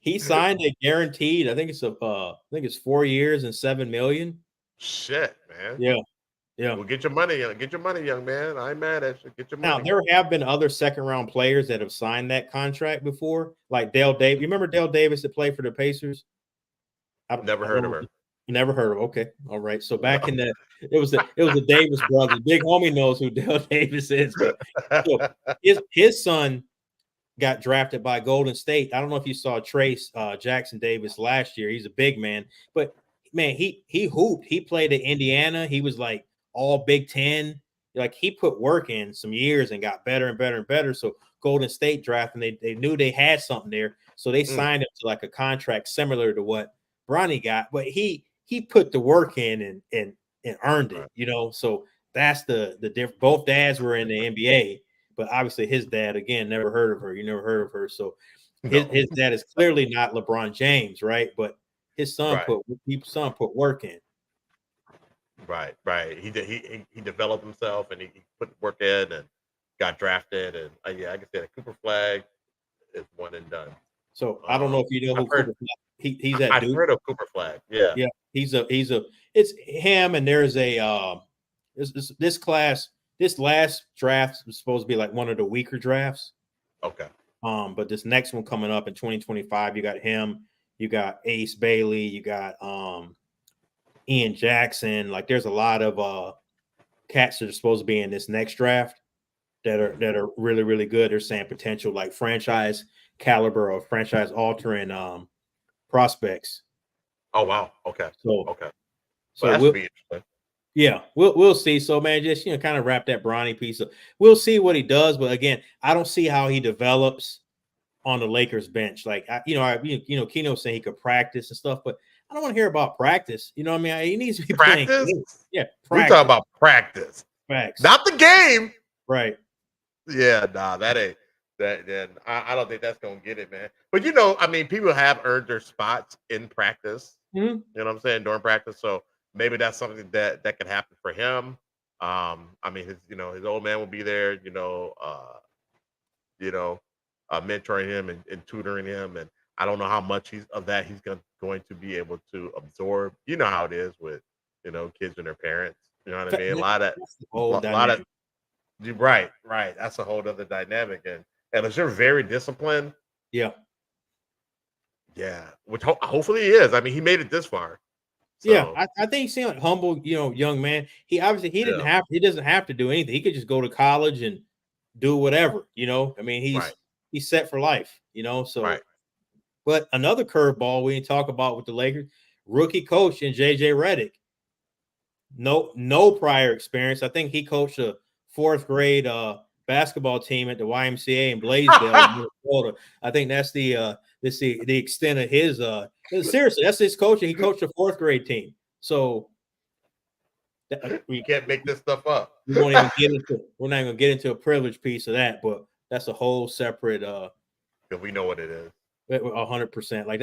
he signed a guaranteed. I think it's 4 years and $7 million. Shit, man. Yeah. Yeah. Well, get your money, young man. I ain't mad at you. Get your Now, money. there have been other second-round players that have signed that contract before, like Dale Davis. You remember Dale Davis that played for the Pacers? Never heard of her. Never heard of her. Okay. All right. So back in it was the Davis brothers. Big homie knows who Dale Davis is. But so his son got drafted by Golden State. I don't know if you saw Trace Jackson Davis last year. He's a big man, but man, he hooped. He played at Indiana. He was like all Big Ten. Like he put work in some years and got better and better and better. So Golden State drafted, they knew they had something there. So they signed him to like a contract similar to what Bronny got, but he put the work in and earned it, So that's the difference. Both dads were in the NBA, but obviously his dad, again, never heard of her. You never heard of her. So his dad is clearly not LeBron James, right? But his son put work in. Right. He developed himself and he put work in and got drafted. And yeah, I can say that Cooper Flag is one and done. So I don't know if you know who Cooper Flag. He's that dude. I've heard of Cooper Flag. Yeah. Yeah. It's him, and there's a this class. This last draft was supposed to be like one of the weaker drafts. Okay. But this next one coming up in 2025, you got him, you got Ace Bailey, you got Ian Jackson. Like there's a lot of cats that are supposed to be in this next draft that are really, really good. They're saying potential like franchise caliber or franchise altering prospects. Oh wow. Okay. So that should be interesting. Yeah, we'll see. So man, just kind of wrap that Bronny piece up. We'll see what he does, but again, I don't see how he develops on the Lakers bench. Like Keno saying he could practice and stuff, but I don't want to hear about practice. You know what I mean? He needs to be practice. Playing. Yeah, we're talking about practice. Facts. Not the game. Right. Yeah, nah, that ain't that. Then I don't think that's gonna get it, man. But I mean, people have earned their spots in practice. Mm-hmm. You know what I'm saying, during practice. So maybe that's something that could happen for him. I mean, his old man will be there, mentoring him and tutoring him. And I don't know how much he's going to be able to absorb. You know how it is with, kids and their parents. You know what I mean? A lot of right. That's a whole other dynamic. And unless you're very disciplined, yeah, Yeah, which hopefully he is. I mean, he made it this far. Yeah, So I think he seemed like humble, young man. He obviously yeah, he doesn't have to do anything. He could just go to college and do whatever. I mean, right, he's set for life. right. So, but another curveball we didn't talk about with the Lakers, rookie coach in JJ Redick. No prior experience. I think he coached a fourth grade basketball team at the YMCA in Blaisdell, Minnesota. I think that's the extent of his seriously, that's his coaching. He coached a fourth grade team. So We can't make this stuff up. we're not even gonna get into a privilege piece of that, but that's a whole separate Because we know what it is. 100%. Like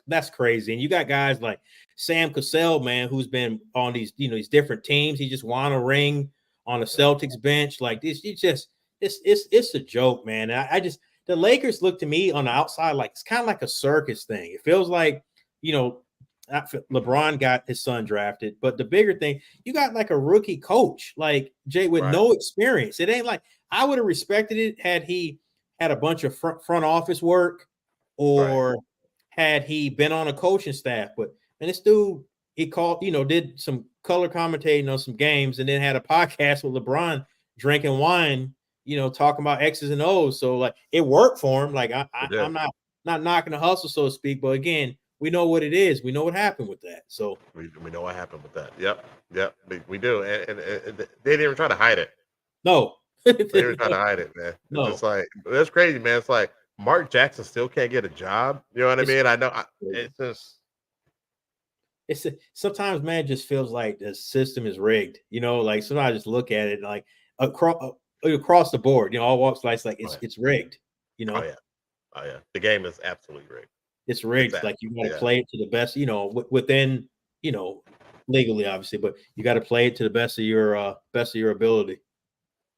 that's crazy. And you got guys like Sam Cassell, man, who's been on these different teams. He just won a ring on the Celtics bench. Like this, it's a joke, man. I just the Lakers look to me on the outside like it's kind of like a circus thing. It feels like LeBron got his son drafted, but the bigger thing, you got like a rookie coach, like Jay, with no experience. It ain't like I would have respected it had he had a bunch of front office work or had he been on a coaching staff. But this dude, he did some color commentating on some games and then had a podcast with LeBron drinking wine, talking about X's and O's. So like it worked for him. Like I'm not knocking the hustle, so to speak. But again, we know what it is. We know what happened with that. So we know what happened with that. Yep. We do. And they didn't even try to hide it. No. They were trying to hide it, man. No. It's like that's crazy, man. It's like Mark Jackson still can't get a job. You know what I mean? I know. It's just. Sometimes, man, it just feels like the system is rigged. Like sometimes I just look at it like across the board. All walks of life, it's like it's rigged. Oh yeah. The game is absolutely rigged. It's rigged. Exactly. Like you got to play it to the best. Within legally, obviously, but you got to play it to the best of your ability.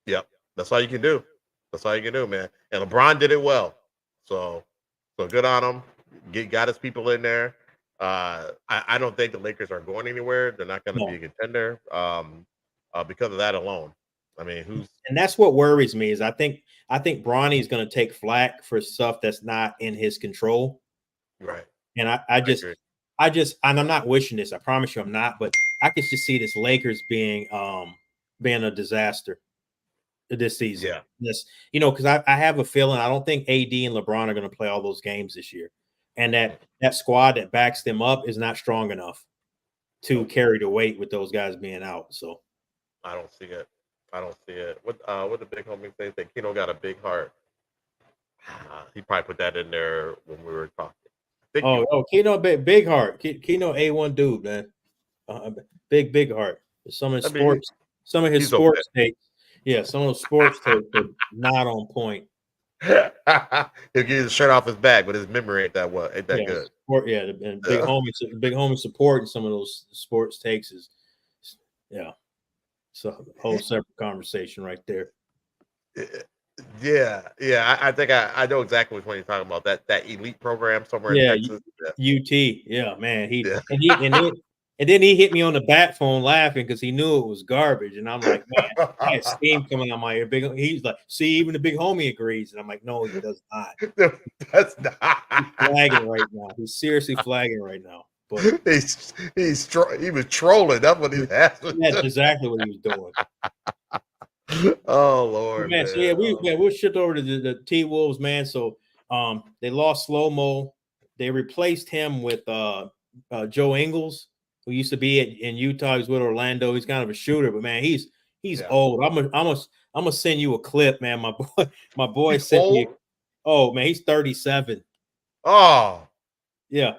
Yep. That's all you can do. That's all you can do, man. And LeBron did it well. So good on him. Got his people in there. I don't think the Lakers are going anywhere. They're not going to be a contender because of that alone. I mean, and that's what worries me is I think Bronny is going to take flack for stuff that's not in his control. Right. And I just and I'm not wishing this. I promise you I'm not. But I could just see this Lakers being a disaster this season. Yeah. Because I have a feeling I don't think AD and LeBron are going to play all those games this year. And that squad that backs them up is not strong enough to carry the weight with those guys being out. So I don't see it. What the big homie say? That Keno got a big heart. He probably put that in there when we were talking. Keno big heart. Keno A1 dude, man. Big heart. Some of his sports takes. Yeah, some of those sports takes are not on point. He'll get his shirt off his back, but his memory ain't that good. And big homie support in some of those sports takes is it's a whole separate conversation right there. Yeah. I think I know exactly which one you're talking about. That elite program somewhere in Texas. UT. Yeah, man. And then he hit me on the bat phone laughing because he knew it was garbage. And I'm like, man, I had steam coming out my ear. He's like, see, even the big homie agrees. And I'm like, no, he does not. That's not. He's flagging right now. He's seriously flagging right now. But he was trolling. That's what he was. That's exactly what he was doing. Oh Lord, man. So we'll shift over to the T-Wolves, man. So they lost Slow-Mo. They replaced him with Joe Ingles, who used to be in Utah. He's with Orlando. He's kind of a shooter, but man, he's old. I'm gonna send you a clip, man. My boy sent me. Oh man, he's 37. Oh yeah.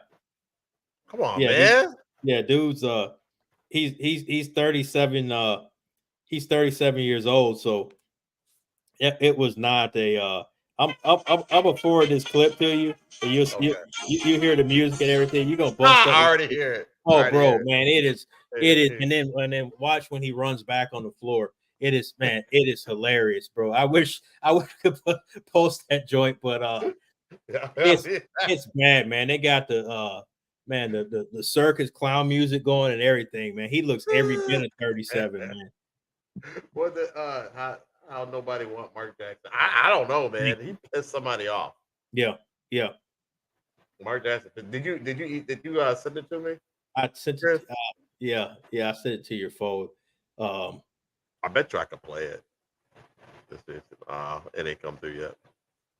Come on, man. Dude's he's 37. He's 37 years old. So it was not a. I'm gonna forward this clip to you. You hear the music and everything. You're gonna bust. I already hear it. Oh, bro, man, it is. And then watch when he runs back on the floor. It is, man. It is hilarious, bro. I wish I could post that joint, but it's bad, man. They got the the circus clown music going and everything, man. He looks every bit of 37, man. What how nobody want Mark Jackson? I don't know, man. He pissed somebody off. Yeah. Mark Jackson. Did you send it to me? I sent Chris? it. Yeah, I sent it to your phone. I bet you I could play it. It ain't come through yet.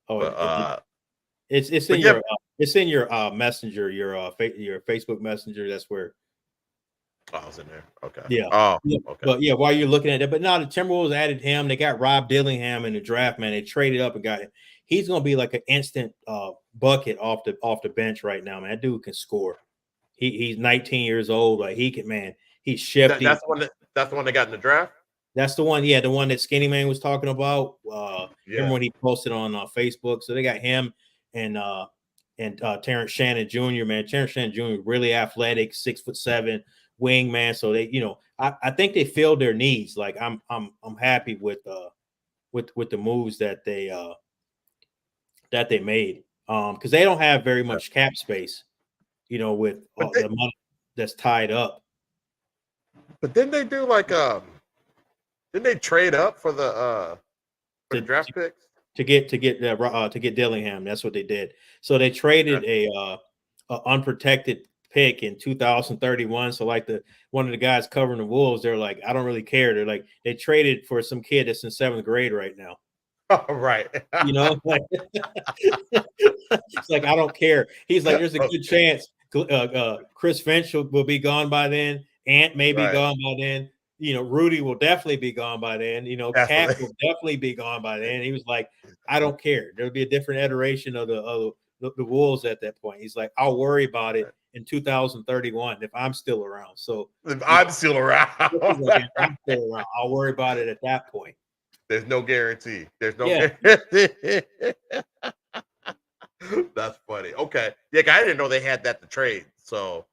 Oh, But it's but in yeah, your messenger, your Facebook Messenger. That's where. I was in there. Okay. Yeah. Oh, Yeah. okay. But yeah, while you're looking at that, but now the Timberwolves added him. They got Rob Dillingham in the draft, man. They traded up and got him. He's gonna be like an instant bucket off the bench right now, man. That dude can score. He's 19 years old. Like he can, man. He's shifty. That's the one that got in the draft. That's the one, yeah, the one that Skinny Man was talking about. Remember when he posted on Facebook? So they got him and Terrence Shannon Jr. Man, Terrence Shannon Jr. really athletic, 6'7" wing man. So they, I think they filled their needs. Like I'm happy with the moves that they made because they don't have very much cap space, with the money that's tied up. But didn't they do like didn't they trade up for the draft picks to get Dillingham? That's what they did. So they traded a unprotected pick in 2031. So like one of the guys covering the Wolves, they're like, I don't really care. They're like, they traded for some kid that's in 7th grade right now. Oh, right. Like it's like, I don't care. He's like, there's a good chance Chris Finch will be gone by then. Ant may be gone by then. Rudy will definitely be gone by then. Cat will definitely be gone by then. He was like, I don't care. There'll be a different iteration of the Wolves at that point. He's like, I'll worry about it in 2031 if I'm still around. So if I'm still around, I'll worry about it at that point. There's no guarantee. There's no guarantee. That's funny. Okay. Yeah, I didn't know they had that to trade. So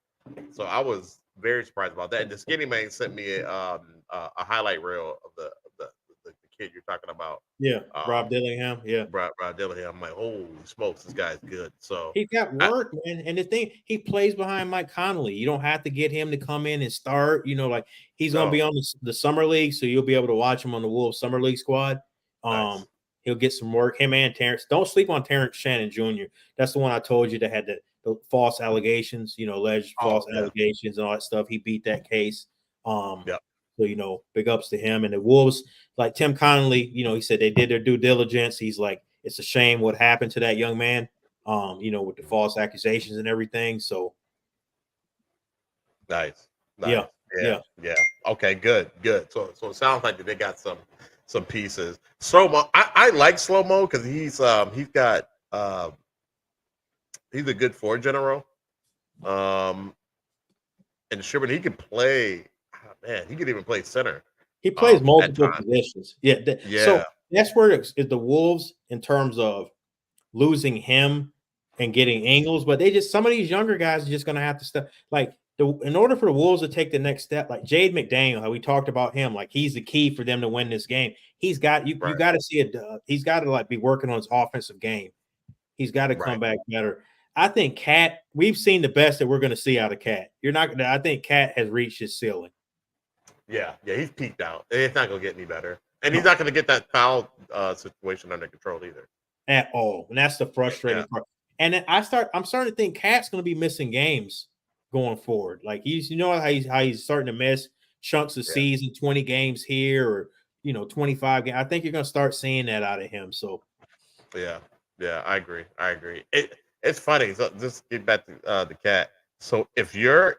I was very surprised about that. And the Skinny Man sent me a highlight reel of the kid you're talking about. Yeah, Rob Dillingham. Yeah, Rob Dillingham. I'm like, holy smokes, this guy's good. So he got work, man. And the thing, he plays behind Mike Conley. You don't have to get him to come in and start. Like he's gonna be on the summer league, so you'll be able to watch him on the Wolves summer league squad. Nice. He'll get some work. Him and Terrence. Don't sleep on Terrence Shannon Jr. That's the one I told you that had the false allegations, alleged false allegations and all that stuff. He beat that case. So, big ups to him. And the Wolves, like Tim Connolly, he said they did their due diligence. He's like, it's a shame what happened to that young man, with the false accusations and everything. So nice. Yeah. Okay, good. So it sounds like they got some pieces. Slow-mo. I like Slow-mo because he's got he's a good floor general. And Sherman, he can play. Man, he could even play center. He plays multiple positions. Yeah. So that's where is the Wolves in terms of losing him and getting Ingles. But some of these younger guys are just going to have to step. Like in order for the Wolves to take the next step, like Jade McDaniel, how we talked about him, like he's the key for them to win this game. He's got you got to see it. He's got to be working on his offensive game. He's got to come back better. I think Cat. We've seen the best that we're going to see out of Cat. I think Cat has reached his ceiling. Yeah, he's peaked out. It's not going to get any better. And he's not going to get that foul situation under control either. At all. And that's the frustrating part. And then I'm starting to think Cat's going to be missing games going forward. Like how he's starting to miss chunks of season, 20 games here or 25 games. I think you're going to start seeing that out of him. So yeah, I agree. It's funny. So just get back to the Cat. So if you're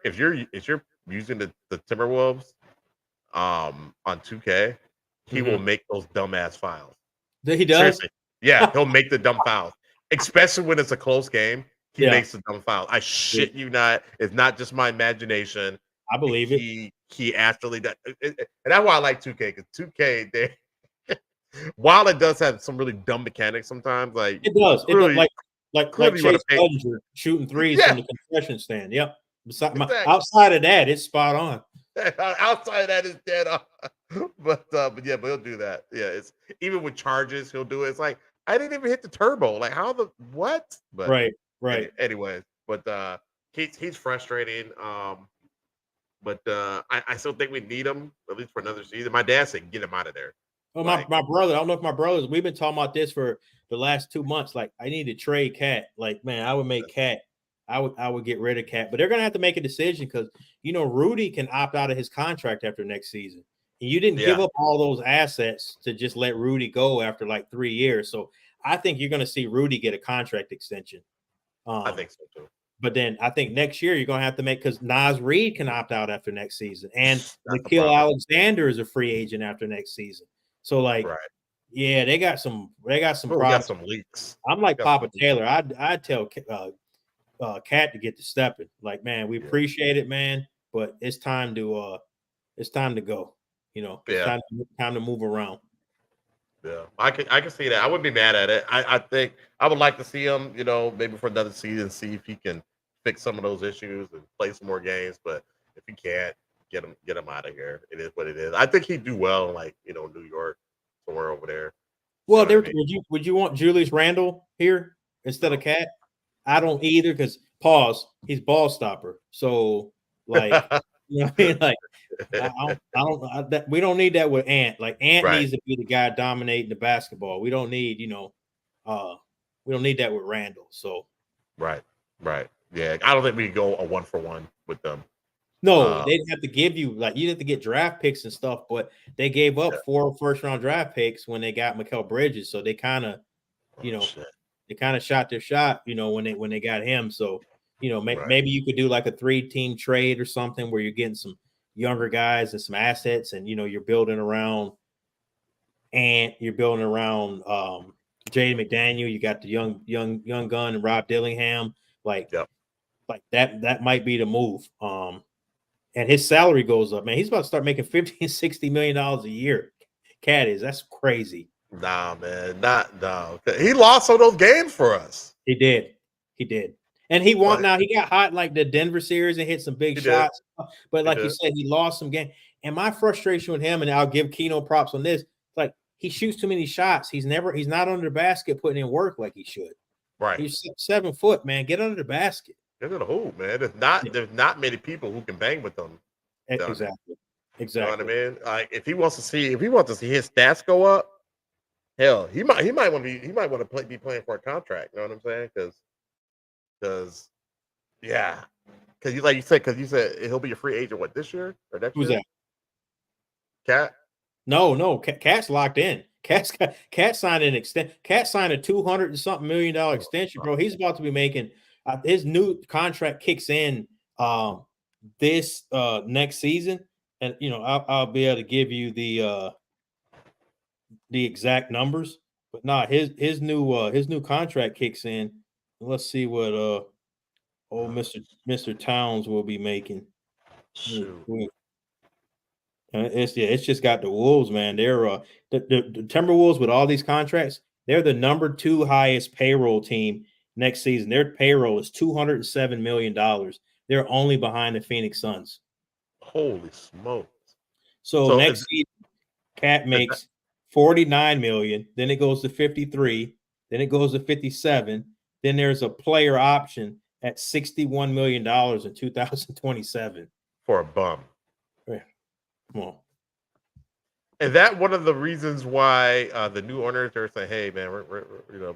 using the Timberwolves on 2K, he will make those dumbass fouls. He does? Seriously. Yeah, he'll make the dumb fouls. Especially when it's a close game, he makes the dumb fouls. I shit you not. It's not just my imagination. I believe it. He actually does. And that's why I like 2K, because 2K, while it does have some really dumb mechanics sometimes, like it does. It does like Chase Budinger shooting threes from the concession stand. Yep. Outside of that, it's spot on. Outside of that is dead on. But he'll do that. Yeah, it's even with charges, he'll do it. It's like I didn't even hit the turbo. Like how the what? But right. Anyways, but he's frustrating. But I still think we need him at least for another season. My dad said get him out of there. Well, my brother, I don't know if my we've been talking about this for the last 2 months. Like I need to trade Cat. Like, man, I would make Cat I would get rid of Cat, but they're gonna have to make a decision because Rudy can opt out of his contract after next season. And you didn't give up all those assets to just let Rudy go after like 3 years. So I think you're gonna see Rudy get a contract extension. I think so too. But then I think next year you're gonna have to make because Nas Reed can opt out after next season, and Nickeil Alexander is a free agent after next season. So like, yeah, they got some problems. We got some leaks. I'm like Papa Taylor. I'd tell Cat to get to stepping. Like, man, we appreciate it, man, but it's time to go. It's time to move around. Yeah, I can see that. I wouldn't be mad at it. I think I would like to see him, maybe for another season, see if he can fix some of those issues and play some more games. But if he can't, get him out of here. It is what it is. I think he'd do well in New York, somewhere over there. Well, would you want Julius Randle here instead of Cat? I don't either because he's ball stopper. So like, you know what I mean? Like, we don't need that with Ant. Like Ant needs to be the guy dominating the basketball. We don't need, we don't need that with Randle. So right. Yeah, I don't think we can go a 1-for-1 with them. No, they'd have to give you you'd have to get draft picks and stuff, but they gave up 4 first-round draft picks when they got Mikal Bridges. So they kind of, they kind of shot their shot, when they got him. So, maybe you could do like a 3-team trade or something where you're getting some younger guys and some assets, and you're building around Jaden McDaniel. You got the young gun and Rob Dillingham. Like that might be the move. And his salary goes up, man. He's about to start making $50-60 million a year. Cat is. That's crazy. Nah, man. No. He lost some of those games for us. He did. And he got hot in like the Denver series and hit some big shots. But like you said, he lost some game. And my frustration with him, and I'll give Keno props on this, like he shoots too many shots. He's not under the basket putting in work like he should. Right. He's 7 foot, man. Get under the basket. Get in the hoop, man. There's not many people who can bang with them. Exactly. You know what I mean? Like if he wants to see his stats go up, hell, he might want to be playing for a contract. You know what I'm saying? Because you said he'll be a free agent this year or next year? Who's that? Cat? No, Cat's locked in. Cat signed an extent. Cat signed a $200 and something million extension, bro. He's about to be making his new contract kicks in this next season, and I'll be able to give you the exact numbers. But his new contract kicks in. Let's see what Mr. Towns will be making. It's just got the Wolves, man. They're the Timberwolves with all these contracts. They're the number 2 highest payroll team next season. Their payroll is $207 million. They're only behind the Phoenix Suns. Holy smokes! So next season, Cat makes $49 million. Then it goes to 53. Then it goes to 57. Then there's a player option at $61 million in 2027 for a bum. Yeah. Come on. Is that one of the reasons why the new owners are saying, "Hey, man,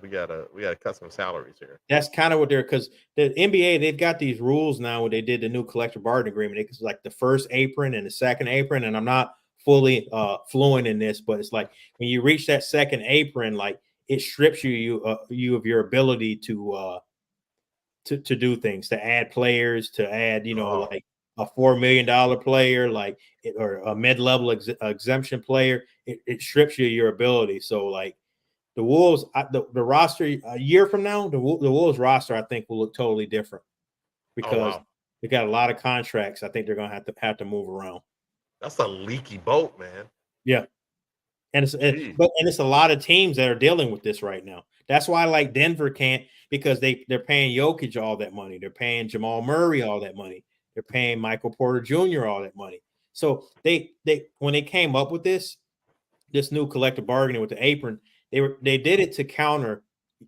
we gotta cut some salaries here"? That's kind of what they're because the NBA they've got these rules now where they did the new collective bargaining agreement. It's like the first apron and the second apron, and I'm not fully fluent in this, but it's like when you reach that second apron, like it strips you of your ability to do things, to add players, to add like a $4 million player, or a mid-level exemption player. It strips you of your ability. So like the Wolves, the roster a year from now, the Wolves roster I think will look totally different because they got a lot of contracts. I think they're gonna have to move around. That's a leaky boat, man. Yeah. And it's a lot of teams that are dealing with this right now. That's why like Denver can't, because they're paying Jokic all that money. They're paying Jamal Murray all that money. They're paying Michael Porter Jr. all that money. So they when they came up with this new collective bargaining with the apron, they did it to counter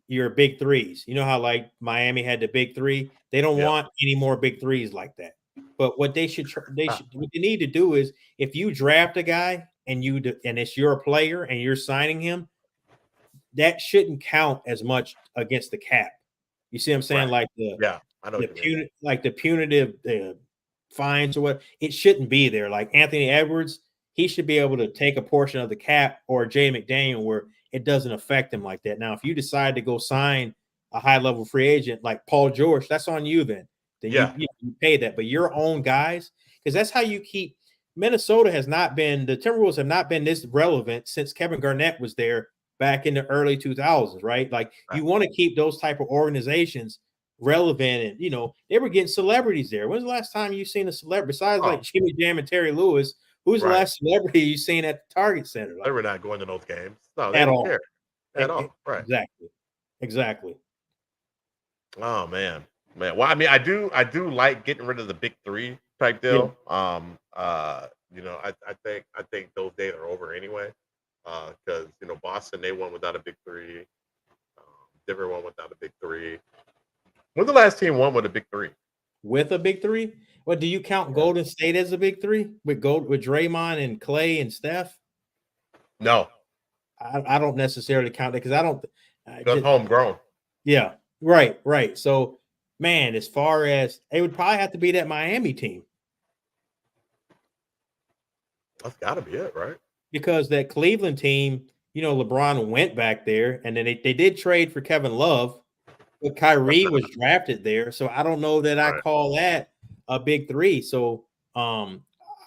your big threes. You know how like Miami had the big three? They don't want any more big threes like that. But what they need to do is if you draft a guy and it's your player and you're signing him, that shouldn't count as much against the cap. You see what I'm saying? Right. Like I know what you mean. the punitive fines or what, it shouldn't be there. Like Anthony Edwards, he should be able to take a portion of the cap, or Jay McDaniel, where it doesn't affect him like that. Now, if you decide to go sign a high level free agent like Paul George, that's on you then. Then you pay that. But your own guys, because that's how you keep. Minnesota has not been, the Timberwolves have not been this relevant since Kevin Garnett was there back in the early 2000s, right? Like you want to keep those type of organizations relevant, and they were getting celebrities there. When's the last time you seen a celebrity besides like Jimmy Jam and Terry Lewis? Who's the last celebrity you seen at the Target Center? Like, they were not going to those games. No, they didn't care at all. Right. Exactly. Oh man. Well, I mean, I do like getting rid of the big three type deal. Yeah. I think those days are over anyway. Because Boston, they won without a big three. Denver won without a big three. When's the last team won with a big three? With a big three? What do you count Golden State as a big three with Draymond and Clay and Steph? No, I don't necessarily count that because I don't. That's homegrown. Yeah, right. So, man, as far as it would probably have to be that Miami team. That's got to be it, right? Because that Cleveland team, LeBron went back there, and then they did trade for Kevin Love, but Kyrie was drafted there. So I don't know that I call that a big three. So I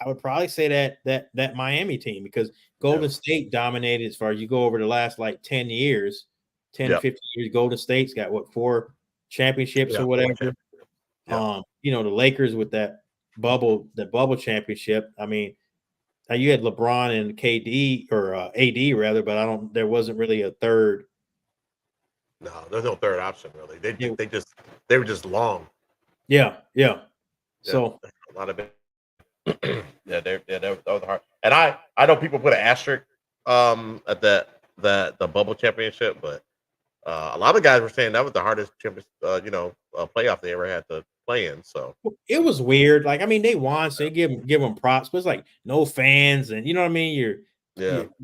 would probably say that Miami team, because Golden State dominated as far as you go over the last like 10 years, 15 years. Golden State's got 4 championships or whatever. The Lakers with that bubble championship. I mean, you had LeBron and KD or AD rather, but there wasn't really a third. No, there's no third option really. They were just long. Yeah. So a lot of it. That was hard. And I know people put an asterisk at the bubble championship, but a lot of guys were saying that was the hardest playoff they ever had to play in. So it was weird. Like, I mean, they won, so they give them props, but it's like no fans, and you know what I mean.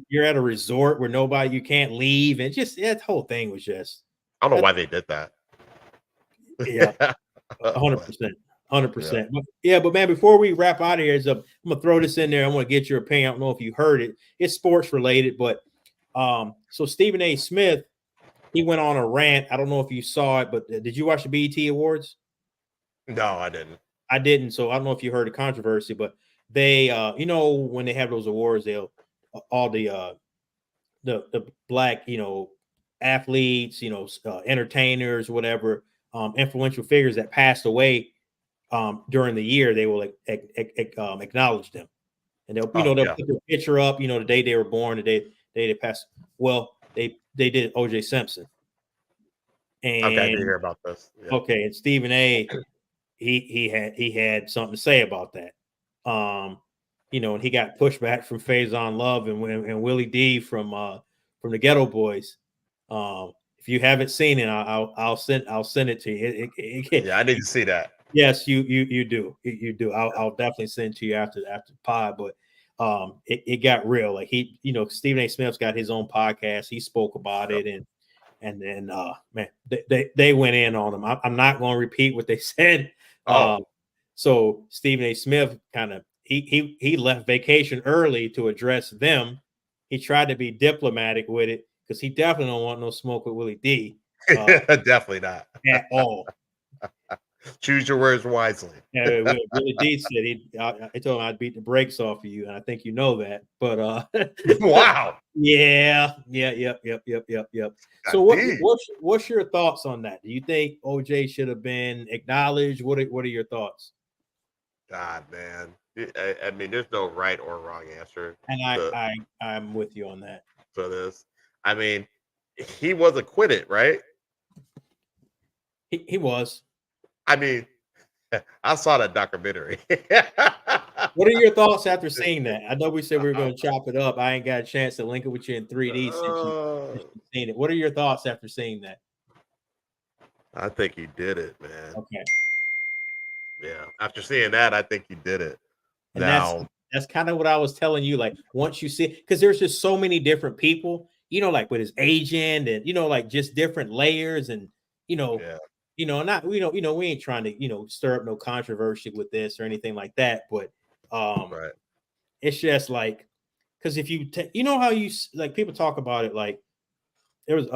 You're at a resort where you can't leave, and just that whole thing was just. I don't know why they did that. Yeah, 100%. But man, before we wrap out of here, I'm gonna throw this in there. I want to get your opinion. I don't know if you heard it. It's sports related, but so Stephen A. Smith, he went on a rant. I don't know if you saw it, but did you watch the BET Awards? No, I didn't. I didn't. So I don't know if you heard the controversy, but they, when they have those awards, they'll all the black, athletes, entertainers, whatever, influential figures that passed away during the year, they will acknowledge them, and they'll put their picture up, the day they were born, the day they passed. Well, they did O.J. Simpson. And okay, I did hear about this. Yeah. Okay, and Stephen A. He had something to say about that. And he got pushback from Faison Love and Willie D from the Ghetto Boys. If you haven't seen it, I'll send it to you. Yeah, I need to see that. Yes, you do. You do. I'll definitely send it to you after the pod. But it got real. Like Stephen A. Smith's got his own podcast. He spoke about it, and then man, they went in on him. I'm not going to repeat what they said. So Stephen A. Smith kind of he left vacation early to address them. He tried to be diplomatic with it because he definitely don't want no smoke with Willie D. Definitely not at all. Choose your words wisely. Yeah, Willie D said I told him I'd beat the brakes off of you, and I think you know that. But wow. Yeah. So what's your thoughts on that? Do you think OJ should have been acknowledged? What are your thoughts? God, man. I mean, there's no right or wrong answer. And I'm with you on that. For this. I mean, he was acquitted, right? He was. I mean, I saw that documentary. What are your thoughts after seeing that? I know we said we were going to chop it up. I ain't got a chance to link it with you in 3D since you've seen it. What are your thoughts after seeing that? I think he did it, man. Okay. Yeah. After seeing that, I think he did it. And that's kind of what I was telling you. Like, once you see, because there's just so many different people, like with his agent and, like just different layers and, not we ain't trying to stir up no controversy with this or anything like that, but Right. it's just like, because if you how you like people talk about it, like there was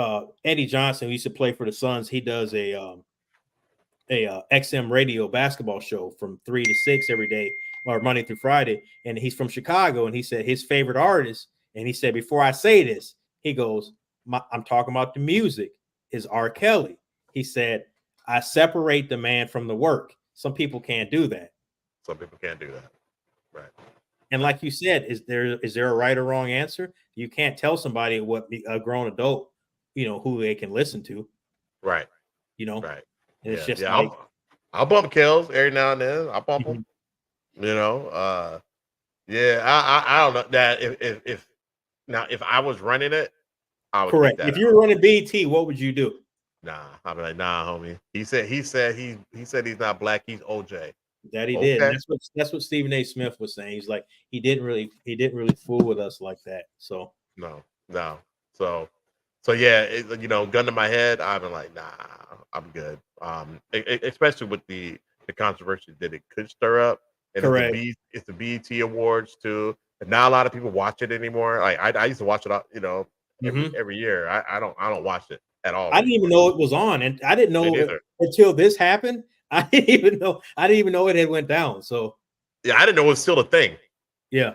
Eddie Johnson who used to play for the Suns. He does a XM radio basketball show from 3 to 6 every day, or Monday through Friday, and he's from Chicago, and he said his favorite artist, and he said, before I say this, he goes, I'm talking about the music, is R. Kelly. He said, I separate the man from the work. Some people can't do that. Some people can't do that. Right. And like you said, is there a right or wrong answer? You can't tell somebody what a grown adult, who they can listen to. Right. Right. And Yeah. it's just yeah. like, I'll bump Kells every now and then. I'll bump them. Yeah. I don't know that if I was running it, I would correct. If you were running BT, what would you do? Nah, I'd be like, nah, homie. He said he's not black. He's OJ. That he did. And that's what Stephen A. Smith was saying. He's like, he didn't really fool with us like that. So no. So yeah, gun to my head, I've been like, nah, I'm good. Especially with the controversy that it could stir up. And correct. It's the BET Awards too. And not a lot of people watch it anymore. Like I used to watch it, every year. I don't watch it at all. I didn't even know it was on, and I didn't know until this happened. I didn't even know it had went down. So yeah, I didn't know it was still a thing. Yeah.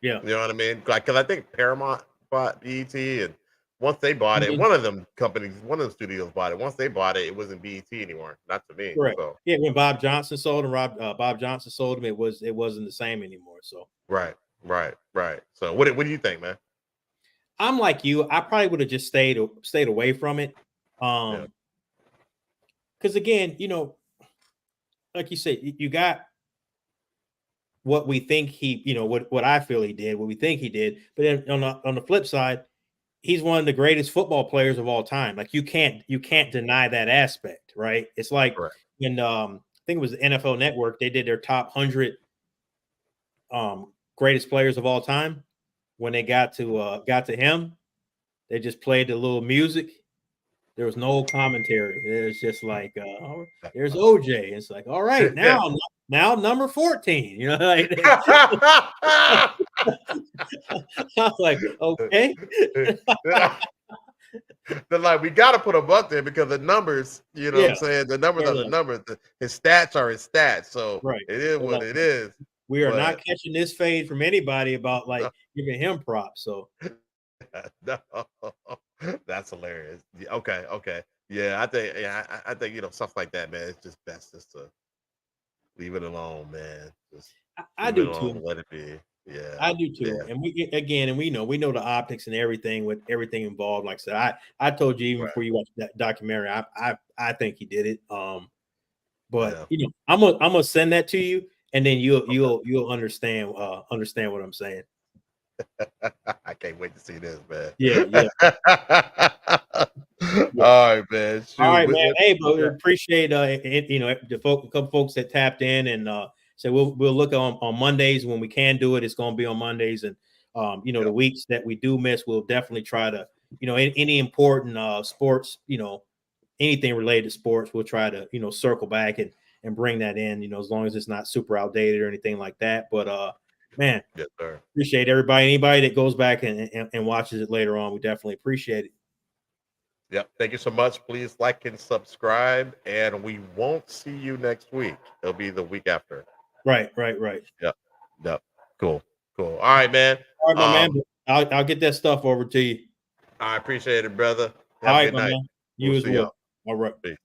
You know what I mean? Like, because I think Paramount bought BET, and once they bought it, one of the studios bought it. Once they bought it, it wasn't BET anymore. Not to me. Correct. So. Yeah, when Bob Johnson sold him, Bob Johnson sold him, it wasn't the same anymore. So Right. So what do you think, man? I'm like you. I probably would have just stayed away from it. Because again, like you said, you got what we think what I feel he did, what we think he did. But then on the flip side, he's one of the greatest football players of all time. Like you can't deny that aspect, right? It's like when I think it was the NFL Network, they did their top 100 greatest players of all time. When they got to him, they just played the little music. There was no commentary. It was just like, there's OJ. It's like, all right, now number 14. Like I was like, okay. They're like, we got to put him up there because the numbers, what I'm saying? The numbers are the numbers. His stats are his stats. So it is what it is. We are not catching this fade from anybody about giving him props. So no, that's hilarious. Okay. Yeah, I think stuff like that, man. It's just best just to leave it alone, man. I do too. Let it be. Yeah, I do too. Yeah. And we know the optics and everything with everything involved. Like I said, I told you even before you watched that documentary, I think he did it. But I'm gonna send that to you, and then you'll understand what I'm saying. I can't wait to see this, man. Yeah. All right, man. Shoot. All right, man. Hey, but we appreciate a couple folks that tapped in, and so we'll look on Mondays when we can do it. It's going to be on Mondays, and the weeks that we do miss, we'll definitely try to any important sports, anything related to sports, we'll try to circle back and bring that in. As long as it's not super outdated or anything like that. But man, yes, sir. Appreciate anybody that goes back and watches it later on. We definitely appreciate it. Yep. Thank you so much. Please like and subscribe, and we won't see you next week. It'll be the week after. Right. Yep. Cool. All right, man. All right, my man. I'll get that stuff over to you. I appreciate it, brother. Have a good night. Man. You as well. All right. Peace.